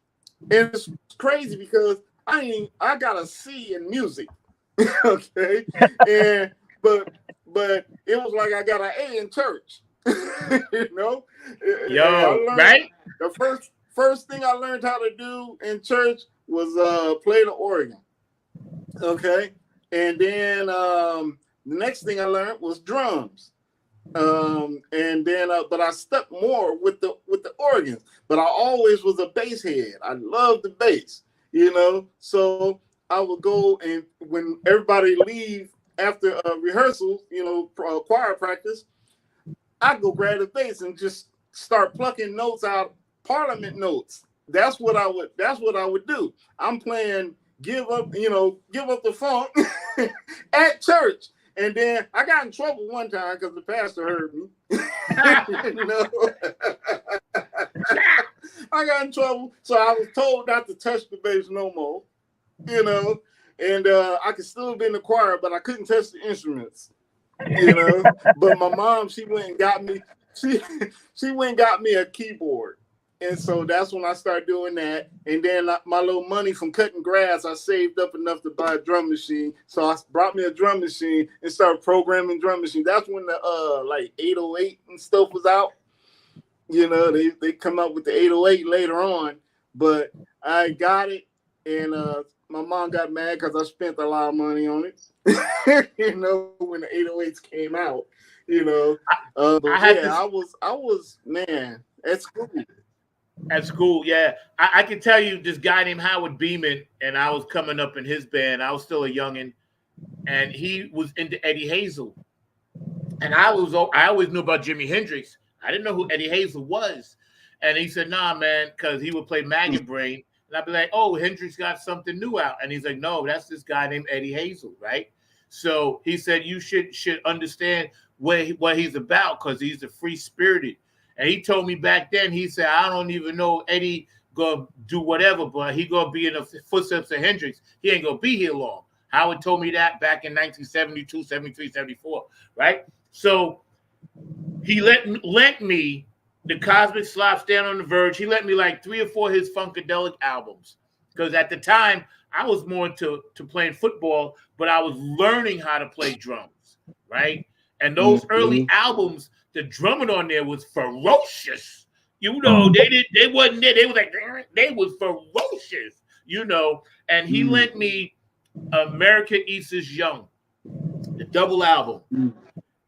And it's crazy because I got a C in music, okay. But it was like I got an A in church, you know. Right? The first thing I learned how to do in church was play the organ. Okay. And then the next thing I learned was drums. And then but I stuck more with the organs, but I always was a bass head. I loved the bass, you know. So I would go, and when everybody leave after rehearsal, you know, choir practice, I'd go grab the bass and just start plucking notes out, Parliament notes. That's what I would do. I'm playing Give Up the Funk at church. And then I got in trouble one time because the pastor heard me. You know? I got in trouble. So I was told not to touch the bass no more, you know. And I could still be in the choir, but I couldn't touch the instruments, you know. But my mom, she went and got me a keyboard. And so that's when I started doing that. And then my little money from cutting grass, I saved up enough to buy a drum machine. So I brought me a drum machine and started programming drum machine. That's when the like 808 and stuff was out. You know, they come up with the 808 later on. But I got it, and my mom got mad because I spent a lot of money on it. You know, when the 808s came out. You know, I was man at school. At school, yeah. I can tell you this guy named Howard Beeman, and I was coming up in his band. I was still a youngin', and he was into Eddie Hazel. And I always knew about Jimi Hendrix. I didn't know who Eddie Hazel was. And he said, nah, man, because he would play Maggot Brain. And I'd be like, oh, Hendrix got something new out. And he's like, no, that's this guy named Eddie Hazel, right? So he said, you should understand what he's about, because he's a free-spirited. And he told me back then, he said, I don't even know Eddie gonna do whatever, but he gonna be in the footsteps of Hendrix. He ain't gonna be here long. Howard told me that back in 1972, 73, 74, right? So he lent me the Cosmic Slop, Stand on the Verge. He lent me like 3 or 4 of his Funkadelic albums. Because at the time, I was more into playing football, but I was learning how to play drums, right? And those early albums, the drumming on there was ferocious. You know, they wasn't there. They was like, they was ferocious, you know. And he lent me America East is Young, the double album.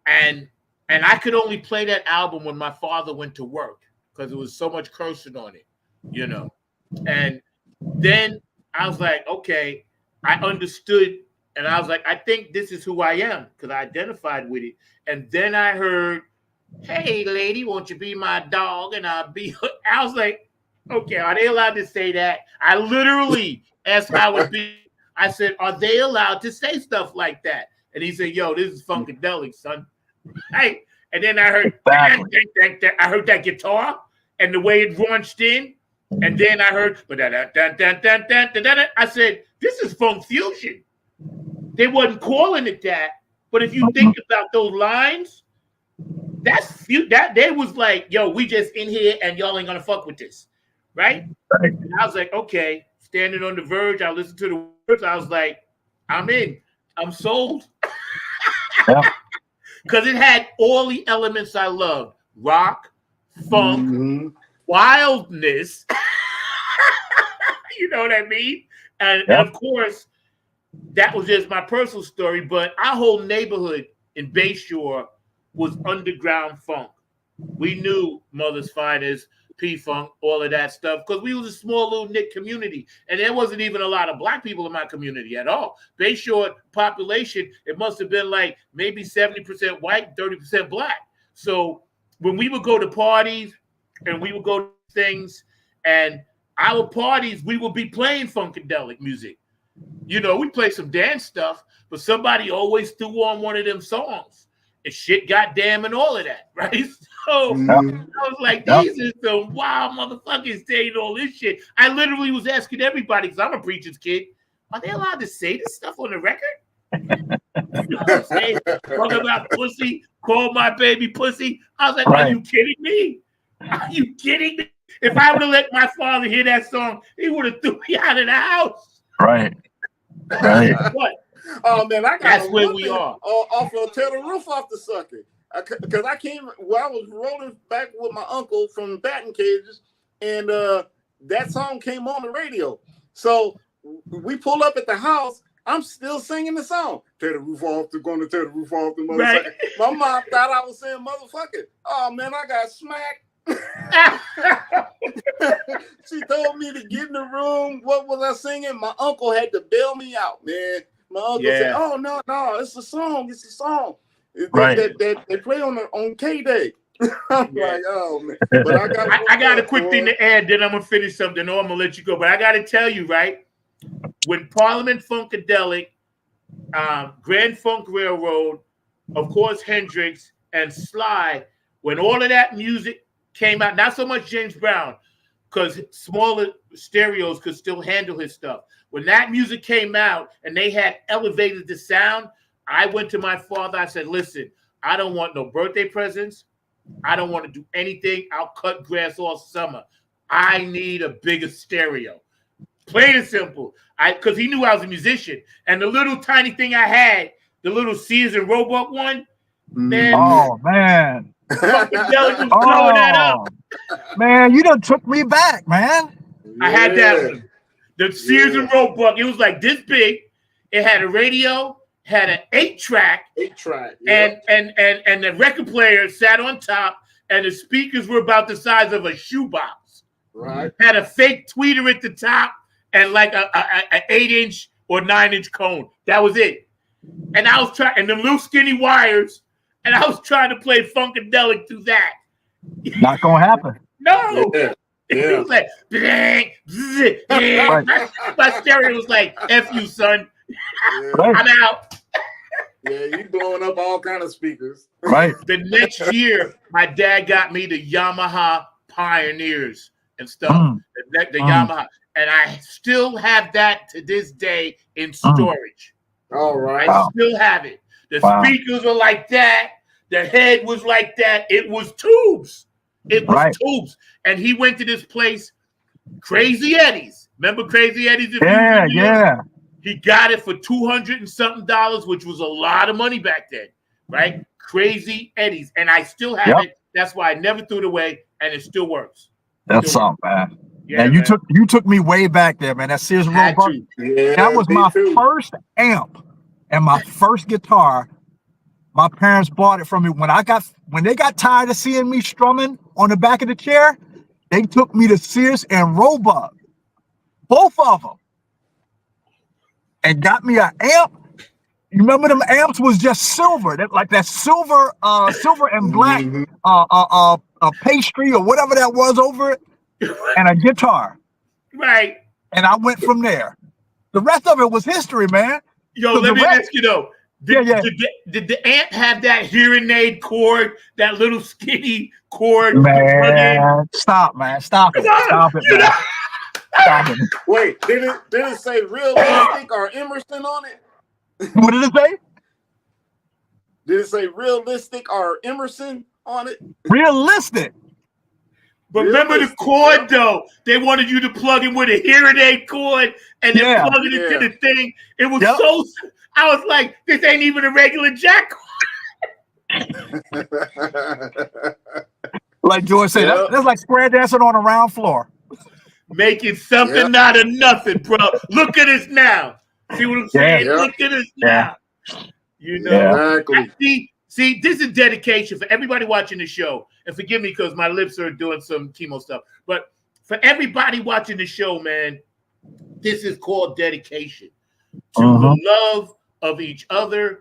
And I could only play that album when my father went to work because there was so much cursing on it, you know. And then I was like, okay, I understood. And I was like, I think this is who I am because I identified with it. And then I heard, hey, lady, won't you be my dog? And I'll be, I was like, okay, are they allowed to say that? I literally asked Howard B. I said, are they allowed to say stuff like that? And he said, yo, this is Funkadelic, son. Right? And then I heard, I heard that guitar and the way it launched in. And then I heard, I said, this is funk fusion. They wasn't calling it that. But if you think about those lines, that they was like, yo, we just in here and y'all ain't gonna fuck with this. Right? And I was like, okay, Standing on the Verge. I listened to the words. I was like, I'm in. I'm sold. Because it had all the elements I loved. Rock, funk, wildness. You know what I mean? And of course, that was just my personal story. But our whole neighborhood in Bayshore was underground funk. We knew Mother's Finest, P-Funk, all of that stuff, because we was a small little knit community. And there wasn't even a lot of black people in my community at all. Bayshore population, it must have been like maybe 70% white, 30% black. So when we would go to parties and we would go to things, and our parties, we would be playing Funkadelic music. You know, we play some dance stuff, but somebody always threw on one of them songs. And shit goddamn and all of that, right? So I was like, these are some wild motherfuckers saying all this shit. I literally was asking everybody, because I'm a preacher's kid, are they allowed to say this stuff on the record? You know what I'm saying? Talk about pussy, call my baby pussy. I was like, are you kidding me? Are you kidding me? If I would have let my father hear that song, he would have threw me out of the house. Right. What? Oh man, I got that's where we are. Off of Tear the Roof Off the Sucker. Because I was rolling back with my uncle from batting cages, and that song came on the radio. So we pull up at the house. I'm still singing the song. Tear the roof off. They're going to tear the roof off the motherfucker. Right. My mom thought I was saying motherfucker. Oh man, I got smacked. She told me to get in the room. What was I singing? My uncle had to bail me out, man. My uncle said, "Oh no, it's a song. It's a song that they play on K-Day." I'm like, oh man. But I got a quick thing to add. Then I'm gonna finish something. Or I'm gonna let you go. But I got to tell you, right? When Parliament Funkadelic, Grand Funk Railroad, of course Hendrix and Sly, when all of that music came out, not so much James Brown, because smaller stereos could still handle his stuff. When that music came out and they had elevated the sound, I went to my father. I said, listen, I don't want no birthday presents. I don't want to do anything. I'll cut grass all summer. I need a bigger stereo. Plain and simple. Because he knew I was a musician. And the little tiny thing I had, the little Sears and Roebuck one, man. Oh, man. Funkadelic was blowing that up. Man, you done took me back, man. I had that one. The Sears and Roebuck. It was like this big. It had a radio, had an 8-track. 8-track. Yep. And the record player sat on top, and the speakers were about the size of a shoebox. Right. Had a fake tweeter at the top and like a 8-inch or 9-inch cone. That was it. And I was trying, and the little skinny wires, and I was trying to play Funkadelic through that. Not gonna happen. No. Yeah. It was like, bang, zzz, bang. My stereo was like, F you, son. Yeah. I'm out. Yeah, you blowing up all kind of speakers. Right. The next year, my dad got me the Yamaha Pioneers and stuff. Yamaha, and I still have that to this day in storage. All right, I still have it. The speakers were like that. The head was like that. It was tubes. It was tubes. And he went to this place, Crazy Eddie's. Remember Crazy Eddie's? Yeah. He got it for $200 and something, which was a lot of money back then, right? Crazy Eddie's, and I still have it. That's why I never threw it away, and it still works. That's something, man. Yeah, you took me way back there, man. That Sears Roebuck. Yeah, that was my first amp and my first guitar. My parents bought it from me when they got tired of seeing me strumming on the back of the chair. They took me to Sears and Roebuck, both of them, and got me an amp. You remember them amps was just silver, that silver and black pastry or whatever that was over it, and a guitar. Right. And I went from there. The rest of it was history, man. Yo, let me ask you though. Did the amp have that hearing aid cord, that little skinny cord? Man, stop, man. Stop it. Stop it, man. Stop it. Wait, did it say realistic or Emerson on it? What did it say? Did it say realistic or Emerson on it? Realistic. But remember the cord though. They wanted you to plug in with a hearing aid cord and then plug it into the thing. It was so. I was like, this ain't even a regular jack cord. Like George said, that's like square dancing on a round floor. Making something out of nothing, bro. Look at us now. See what I'm saying? Look at us now. You know, exactly. See, this is dedication for everybody watching the show. And forgive me because my lips are doing some chemo stuff. But for everybody watching the show, man, this is called dedication to the love of each other,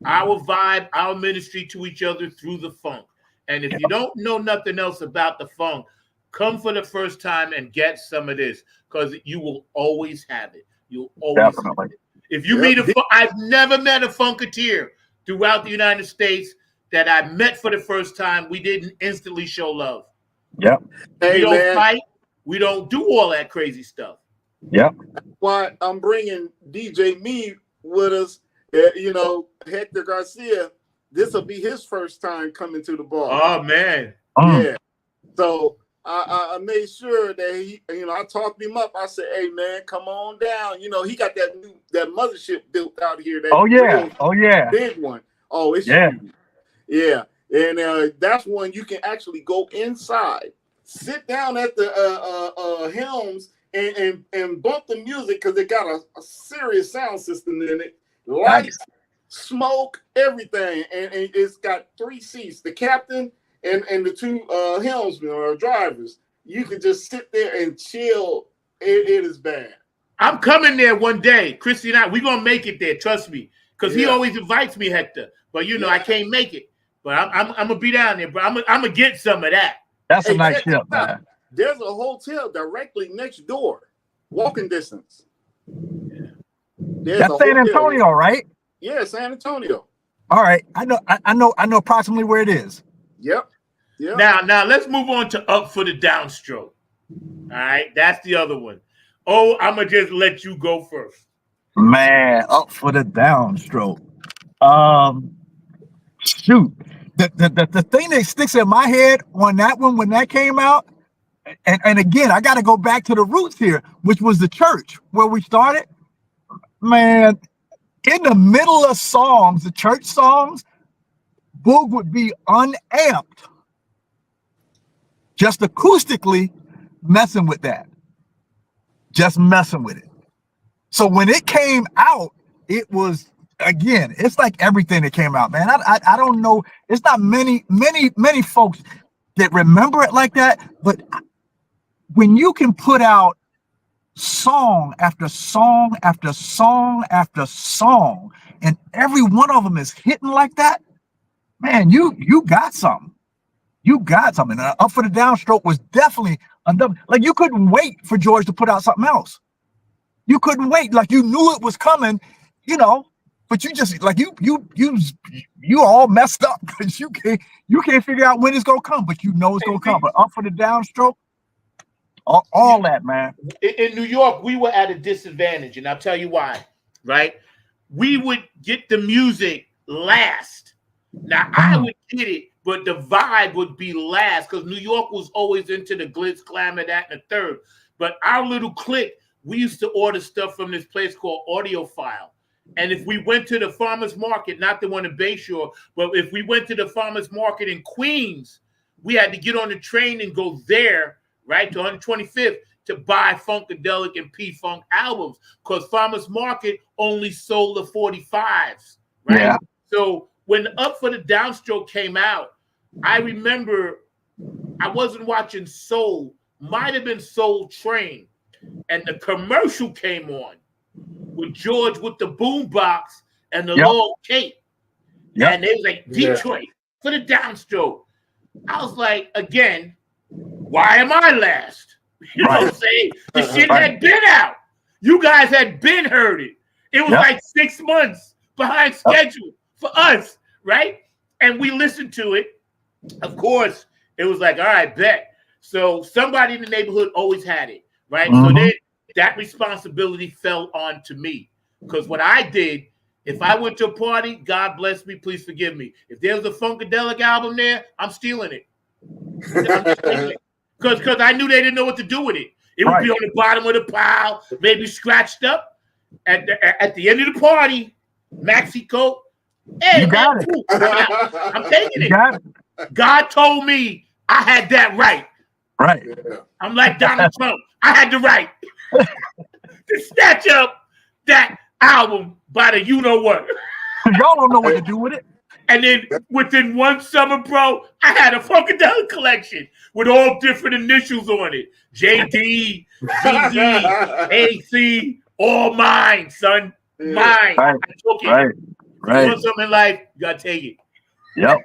our vibe, our ministry to each other through the funk. And if you don't know nothing else about the funk, come for the first time and get some of this because you will always have it. You'll always have it. If you meet I've never met a funketeer throughout the United States that I met for the first time. We didn't instantly show love. Yep. We don't fight. We don't do all that crazy stuff. Yep. That's why I'm bringing DJ Me with us. You know, Hector Garcia. This will be his first time coming to the bar. Oh man. Yeah. So I made sure that he, I talked him up. I said, "Hey man, come on down." You know, he got that mothership built out here. That big one. Oh, it's huge. Yeah, and that's when you can actually go inside, sit down at the helms, and bump the music because they got a serious sound system in it. Lights, smoke, everything, and it's got 3 seats: the captain and the 2 helmsmen or drivers. You can just sit there and chill. It is bad. I'm coming there one day, Christy and I. We're gonna make it there. Trust me, because he always invites me, Hector. But I can't make it. But I'm gonna be down there. But I'm gonna get some of that. That's a nice ship, man. There's a hotel directly next door, walking distance. That's San Antonio, right? Yeah, San Antonio. All right, I know approximately where it is. Yep. Yeah. Now let's move on to Up for the Downstroke. All right, that's the other one. Oh, I'm gonna just let you go first. Man, Up for the Downstroke. Shoot, the thing that sticks in my head on that one when that came out, and again, I got to go back to the roots here, which was the church where we started. Man, in the middle of songs, the church songs, Boog would be unamped, just acoustically messing with that, just messing with it. So when it came out, it was, again, it's like everything that came out, man. I don't know. It's not many folks that remember it like that. But when you can put out song after song after song after song, and every one of them is hitting like that, man, you got something. You got something. Up for the Downstroke was definitely like you couldn't wait for George to put out something else. You couldn't wait. Like you knew it was coming, but you just like you all messed up because you can't figure out when it's gonna come, but you know it's gonna come. But Up for the Downstroke, All that, man. In New York, we were at a disadvantage, and I'll tell you why. Right? We would get the music last. Now I would get it, but the vibe would be last because New York was always into the glitz, glamour, that, and the third. But our little clique, we used to order stuff from this place called Audiophile. And if we went to the farmer's market, not the one in Bayshore, but if we went to the farmer's market in Queens, we had to get on the train and go there, right, to 125th to buy Funkadelic and P-Funk albums because farmer's market only sold the 45s, right? Yeah. So when Up for the Downstroke came out, I remember I wasn't watching Soul, might have been Soul Train, and the commercial came on with George with the boombox and the long cape. And they was like, Detroit for the Downstroke. I was like, again, why am I last? You know what I'm saying? The shit had been out. You guys had been heard it. It was like 6 months behind schedule for us, right? And we listened to it. Of course, it was like, all right, bet. So somebody in the neighborhood always had it, right? So then that responsibility fell on to me. Because what I did, if I went to a party, God bless me, please forgive me. If there was a Funkadelic album there, I'm stealing it. Because I knew they didn't know what to do with it. It would be on the bottom of the pile, maybe scratched up. At the end of the party, maxi coat. Hey, you got it. I'm taking it. God told me I had that right. Right. I'm like Donald Trump. I had the right to snatch up that album by the you-know-what. Y'all don't know what to do with it. And then within one summer, bro, I had a Funkadelic collection with all different initials on it. JD, ZZ, AC, all mine, son. Mine. Right. I took it. Right. You want something in life, you gotta take it. Yep.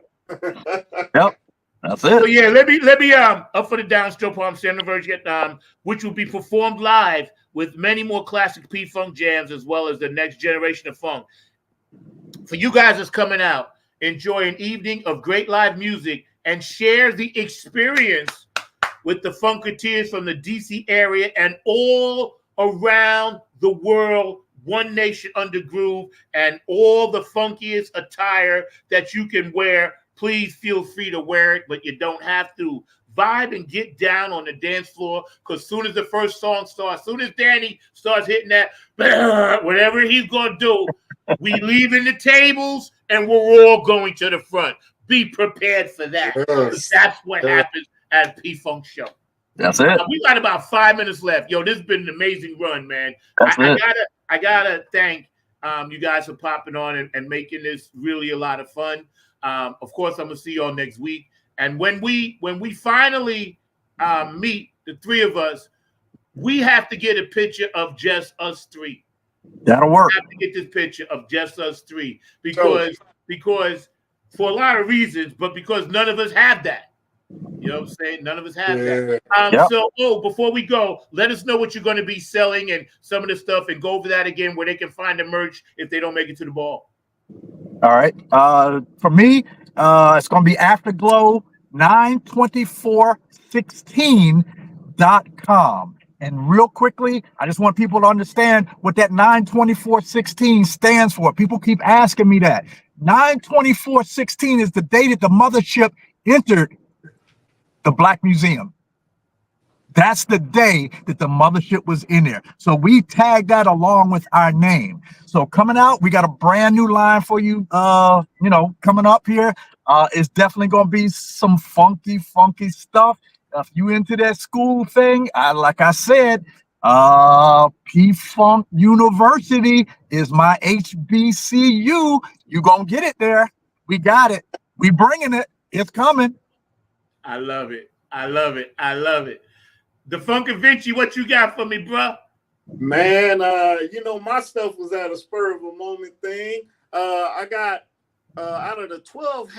That's it. So yeah, let me Up for the Downstroke Palm Center version, which will be performed live with many more classic P-Funk jams as well as the next generation of funk. For you guys that's coming out, enjoy an evening of great live music and share the experience with the Funketeers from the DC area and all around the world. One Nation Under Groove and all the funkiest attire that you can wear. Please feel free to wear it, but you don't have to. Vibe and get down on the dance floor because soon as the first song starts, soon as Danny starts hitting that, whatever he's going to do, we leaving the tables and we're all going to the front. Be prepared for that. That's what happens at P-Funk Show. That's it. We got about 5 minutes left. Yo, this has been an amazing run, man. I gotta thank you guys for popping on and making this really a lot of fun. Of course, I'm gonna see y'all next week. And when we finally meet, the three of us, we have to get a picture of just us three. That'll work. We have to get this picture of just us three because for a lot of reasons, but because none of us have that. You know what I'm saying? None of us have that. So, before we go, let us know what you're going to be selling and some of the stuff and go over that again where they can find the merch if they don't make it to the ball. All right. For me, it's going to be Afterglow 92416.com. And real quickly, I just want people to understand what that 92416 stands for. People keep asking me that. 92416 is the day that the mothership entered the Black Museum. That's the day that the mothership was in there. So we tagged that along with our name. So coming out, we got a brand new line for you, coming up here. It's definitely going to be some funky stuff. If you into that school thing, like I said, P-Funk University is my HBCU. You going to get it there. We got it. We bringing it. It's coming. I love it. The Funkavinci, what you got for me, bro? Man, my stuff was at a spur of a moment thing. I got out of the 12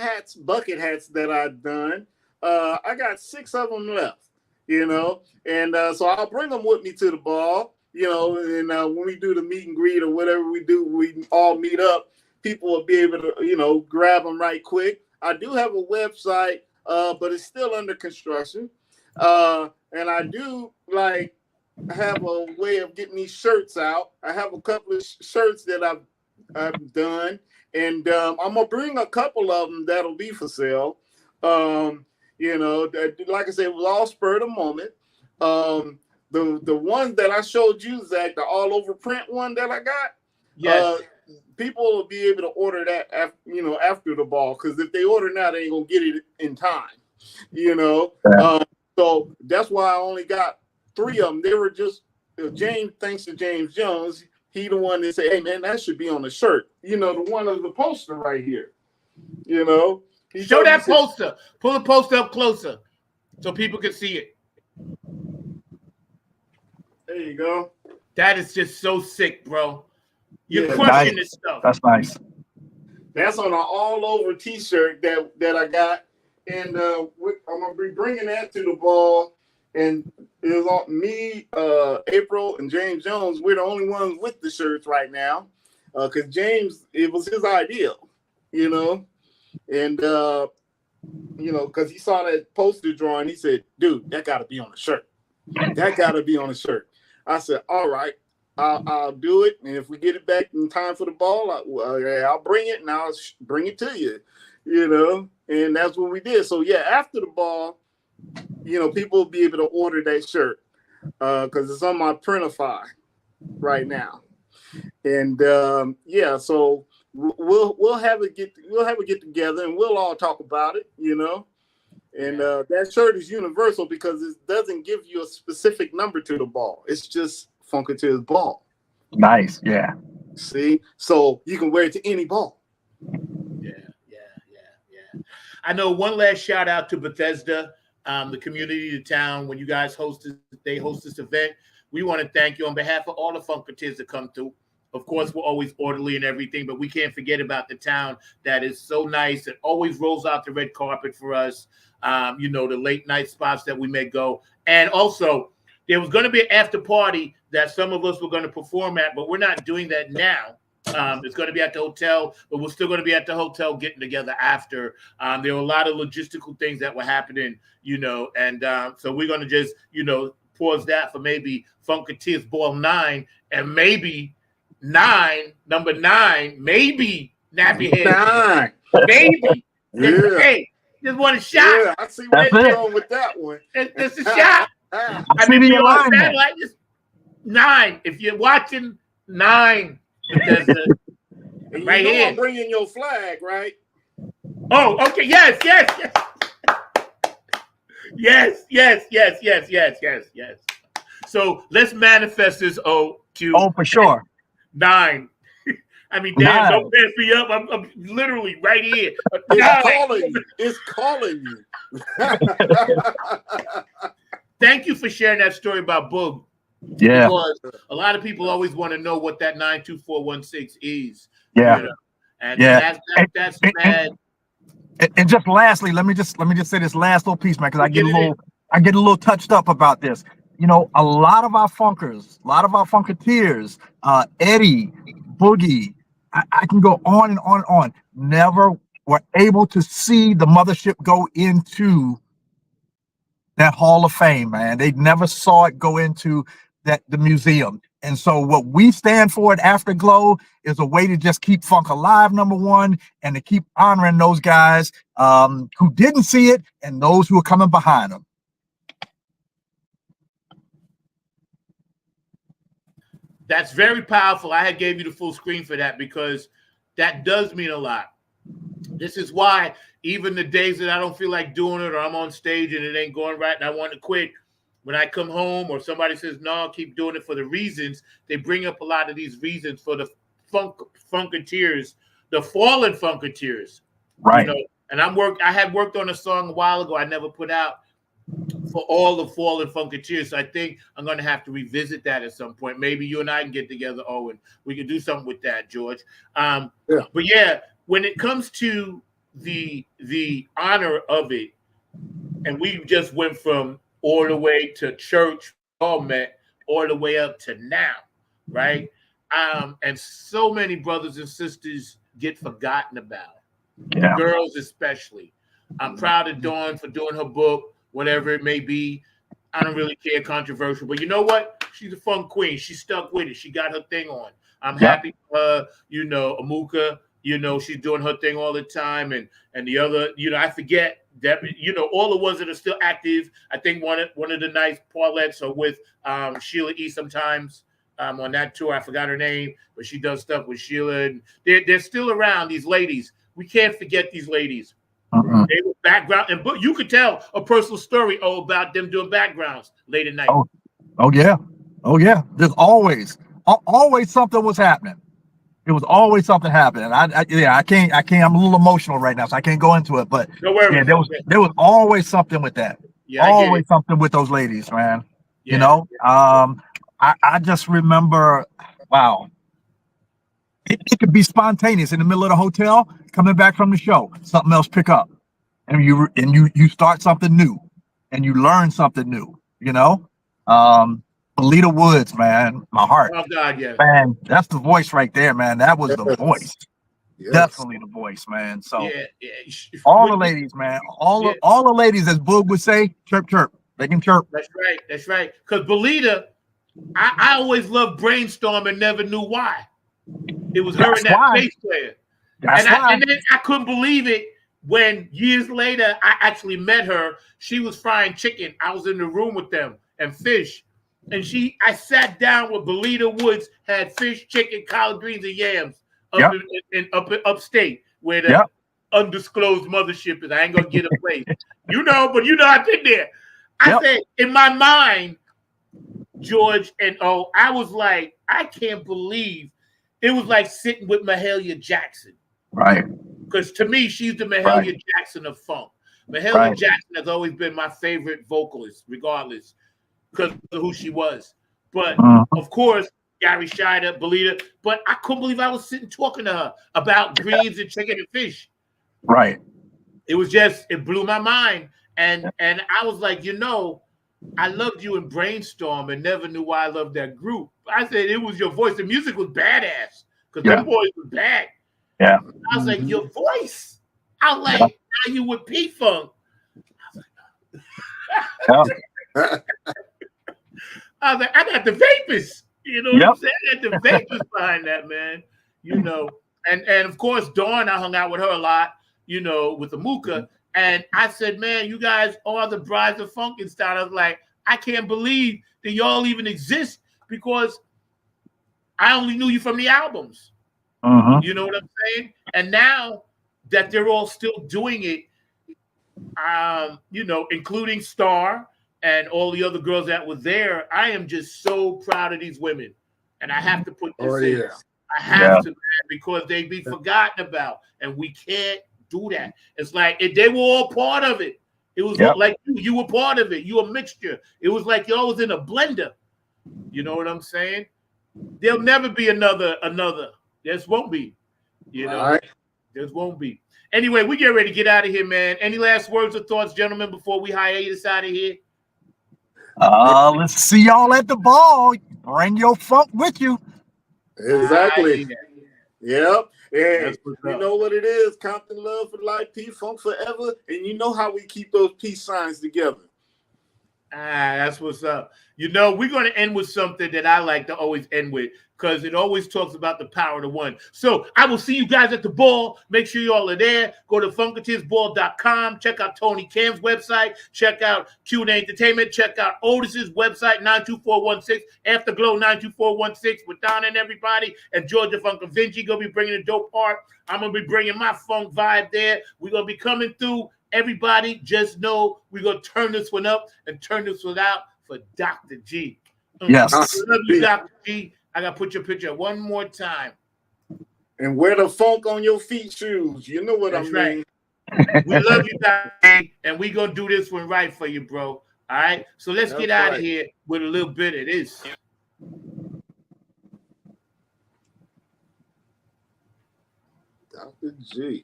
bucket hats that I've done, I got 6 of them left, and so I'll bring them with me to the ball, and when we do the meet and greet or whatever we do, we all meet up, people will be able to, grab them right quick. I do have a website, but it's still under construction. And I do like have a way of getting these shirts out. I have a couple of shirts that I've done, and I'm gonna bring a couple of them that'll be for sale. You know, like I said, it was all spur of the moment. The one that I showed you, Zach, the all over print one that I got. Yes. People will be able to order that after the ball, because if they order now, they ain't gonna get it in time. You know, so that's why I only got 3 of them. They were just James. Thanks to James Jones, he the one that said, "Hey man, that should be on the shirt." You know, the one of the poster right here. You know, show that poster. Pull the poster up closer so people can see it. There you go. That is just so sick, bro. You're crushing this stuff. That's nice. That's on an all over T-shirt that I got, and I'm gonna be bringing that to the ball. And it was on me, April, and James Jones. We're the only ones with the shirts right now, because James, it was his idea, you know, and you know, because he saw that poster drawing, he said, "Dude, that got to be on the shirt. That got to be on the shirt." I said, "All right, I'll do it, and if we get it back in time for the ball, I'll bring it, and I'll bring it to you, you know." And that's what we did. So yeah, after the ball, you know, people will be able to order that shirt because it's on my Printify right now. And yeah, so we'll have a get together, and we'll all talk about it, you know. And that shirt is universal because it doesn't give you a specific number to the ball. It's just Funkatiers ball. Nice, yeah. See, so you can wear it to any ball. Yeah. I know one last shout out to Bethesda, the community, the town. When you guys host this event, we want to thank you on behalf of all the Funkatiers that come through. Of course, we're always orderly and everything, but we can't forget about the town that is so nice and always rolls out the red carpet for us. You know, the late night spots that we may go. And also, there was going to be an after party that some of us were going to perform at, but we're not doing that now. It's going to be at the hotel, but we're still going to be at the hotel getting together after. There were a lot of logistical things that were happening, you know, and so we're going to just, you know, pause that for maybe Funkatiers Ball 9 and maybe number 9, maybe Nappy Head. 9. Maybe. Yeah. Hey, just want a shot. Yeah, I see where you're going with that one. It's a shot. I mean, you're on satellite, just 9. If you're watching 9, Bethesda, and right you know here. I'm bringing your flag, right? Oh, okay. Yes. Yes. So let's manifest this to for sure. 9. I mean, damn, don't mess me up. I'm literally right here. It's calling you. Thank you for sharing that story about Boog. Yeah. Because a lot of people always want to know what that 92416 is. Yeah. You know? And that's bad. And just lastly, let me just say this last little piece, man, because I get a little touched up about this. You know, a lot of our funkers, a lot of our Funkatiers, Eddie, Boogie, I can go on and on and on, never were able to see the mothership go into that Hall of Fame, man. They never saw it go into the museum. And so what we stand for at Afterglow is a way to just keep funk alive, number one, and to keep honoring those guys who didn't see it and those who are coming behind them. That's very powerful. I had gave you the full screen for that because that does mean a lot. This is why even the days that I don't feel like doing it or I'm on stage and it ain't going right and I want to quit, when I come home or somebody says, no, keep doing it for the reasons, they bring up a lot of these reasons for the Funkatiers, the fallen Funkatiers. Right. You know, and I had worked on a song a while ago I never put out for all the fallen Funkatiers. So I think I'm going to have to revisit that at some point. Maybe you and I can get together, Owen. We can do something with that, George. Yeah. But yeah, when it comes to the honor of it, and we just went from all the way to church, all met, all the way up to now, right? And so many brothers and sisters get forgotten about, Yeah. girls especially. I'm proud of Dawn for doing her book. whatever it may be. I don't really care, controversial, but you know what? She's a fun queen. She stuck with it. She got her thing on. I'm happy for her. You know, Amuka, you know, she's doing her thing all the time. And the other, you know, I forget that, you know, all the ones that are still active. I think one of the nice Paulettes are with Sheila E. sometimes on that tour. I forgot her name, but she does stuff with Sheila. And they're still around, these ladies. We can't forget these ladies. They were background, but you could tell a personal story about them doing backgrounds late at night. Oh yeah. There's always something was happening. It was always something happening. I can't. I'm a little emotional right now, so I can't go into it. But no worries. Yeah, there was always something with that. Yeah, always something with those ladies, man. Yeah. You know, I just remember, wow. It could be spontaneous in the middle of the hotel, coming back from the show, something else pick up, and you start something new, and you learn something new. You know, Belita Woods, man, my heart. Oh God, yeah, man, that's the voice right there, man. That was the voice, definitely the voice, man. So all the ladies, man, all the ladies, as Boog would say, chirp chirp, they can chirp. That's right. Because Belita, I always loved Brainstorm and never knew why. It was her and that bass player. And then I couldn't believe it when years later I actually met her. She was frying chicken. I was in the room with them and fish. And I sat down with Belita Woods, had fish, chicken, collard greens, and yams up in upstate where the undisclosed mothership is. I ain't gonna get a place. But I've been there. I said in my mind, George and I was like, I can't believe. It was like sitting with Mahalia Jackson. Right. Because to me, she's the Mahalia Jackson of funk. Mahalia Jackson has always been my favorite vocalist, regardless, because of who she was. But, of course, Gary Shider, Belita. But I couldn't believe I was sitting talking to her about greens and chicken and fish. Right. It was just, it blew my mind. And I was like, I loved you in Brainstorm and never knew why I loved that group. I said, it was your voice. The music was badass because them boys were bad. Yeah. I was like, your voice. I was like, now you with P-Funk. I was like, I got the vapors. You know what I'm saying? I got the vapors behind that, man. And of course, Dawn, I hung out with her a lot, with Amuka. And I said, man, you guys are the brides of Funkenstein. I was like, I can't believe that y'all even exist because I only knew you from the albums. You know what I'm saying? And now that they're all still doing it, including Star and all the other girls that were there, I am just so proud of these women. And I have to put this in. I have to, man, because they be forgotten about. And we can't do that. It's like they were all part of it. It was like you were part of it. You a mixture. It was like y'all was in a blender. You know what I'm saying? There'll never be another. There won't be. There won't be. Anyway, we get ready to get out of here, man. Any last words or thoughts, gentlemen, before we hiatus out of here? Let's see y'all at the ball. Bring your funk with you. Exactly. Yep. And you know what it is. Compton love for life, P-Funk forever. And you know how we keep those peace signs together. That's what's up. We're going to end with something that I like to always end with because it always talks about the power of the one. So I will see you guys at the ball. Make sure you all are there. Go to funkatinsball.com. Check out Tony Cam's website. Check out Q&A Entertainment. Check out Otis's website, 92416, Afterglow 92416 with Don and everybody. And Georgia Funk and Vinci going to be bringing the dope part. I'm going to be bringing my funk vibe there. We're going to be coming through. Everybody just know we're going to turn this one up and turn this one out for Dr. G. Yes. I love you, Dr. G. I got to put your picture one more time. And wear the funk on your feet shoes. You know what I mean. Right. We love you, Dr. G, and we're going to do this one right for you, bro. All right? So let's get out of here with a little bit of this. Dr. G.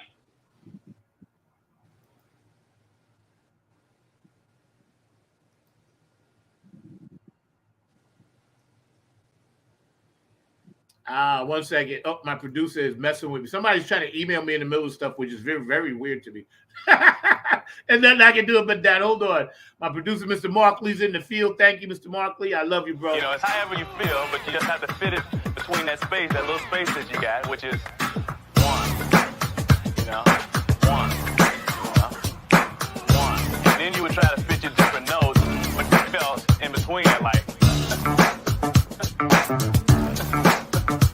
One second. Oh, my producer is messing with me. Somebody's trying to email me in the middle of stuff, which is very, very weird to me. And nothing I can do about that. Hold on. My producer, Mr. Markley's in the field. Thank you, Mr. Markley. I love you, bro. You know, it's however you feel, but you just have to fit it between that space, that little space that you got, which is one. You know, one. You know, one. And then you would try to fit your different notes, but you felt in between it, like.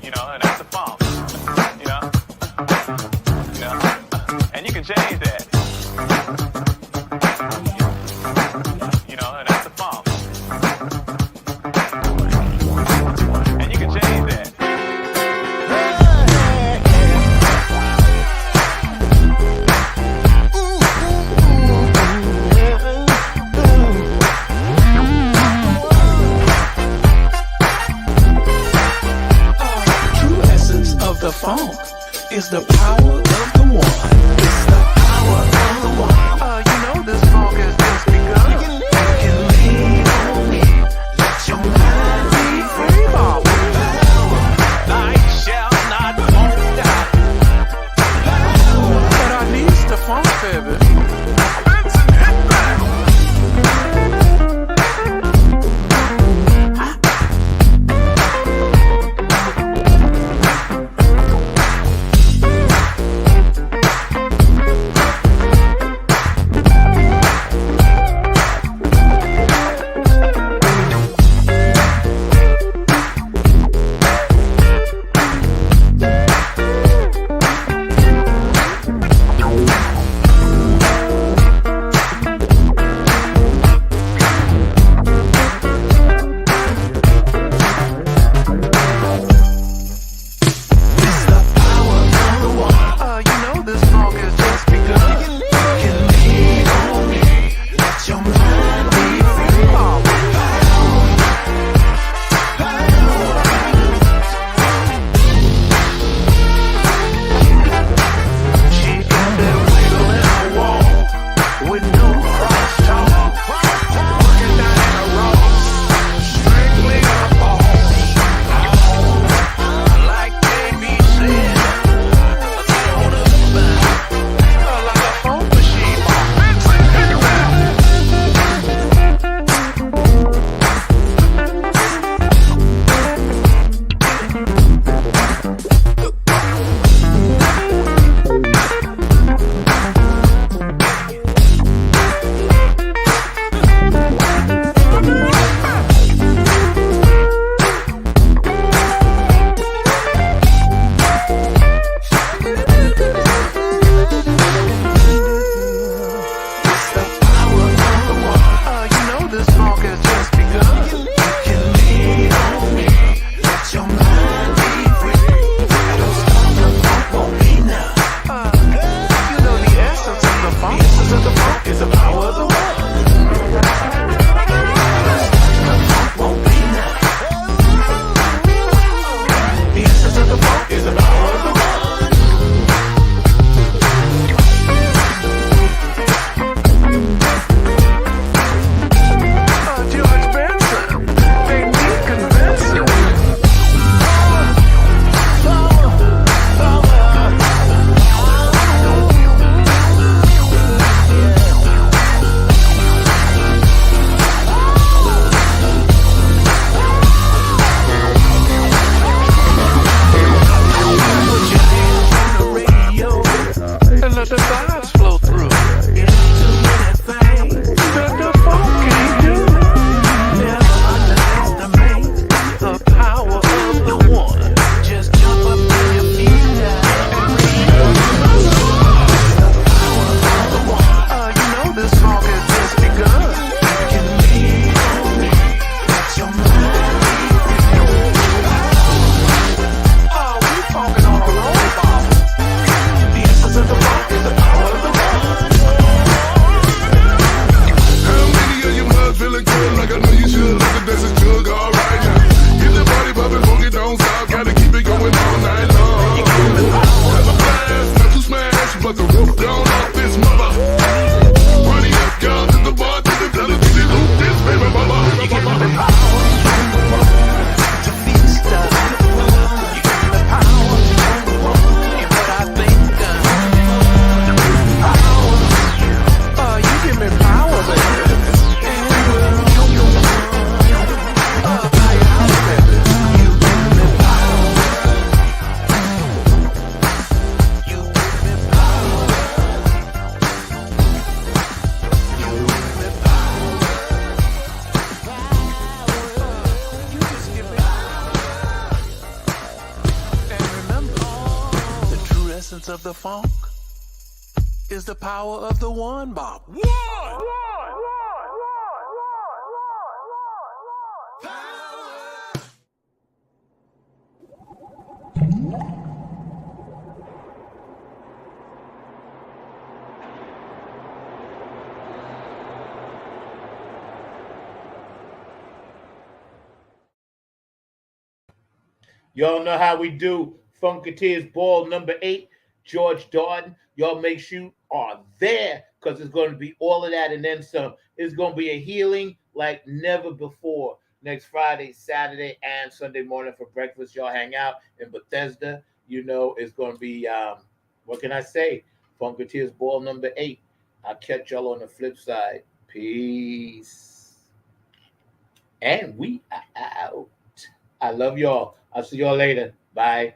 You know, and that's the funk. You know, you know, and you can change that. You know, and that's the funk. And you can change that. True essence of the funk is the power of the one. It's the power of the one. You know this funk has just begun. You can lean on me. Let your mind be free. I shall not won't die. But I need the funk, baby. of the funk is the power of the one, Bob. One! Y'all know how we do. Funketeers Ball number 8, George Darden. Y'all make sure you are there because it's going to be all of that and then some. It's going to be a healing like never before. Next Friday, Saturday, and Sunday morning for breakfast. Y'all hang out in Bethesda. You know, it's going to be, what can I say? Funketeers Ball number 8. I'll catch y'all on the flip side. Peace. And we are out. I love y'all. I'll see y'all later. Bye.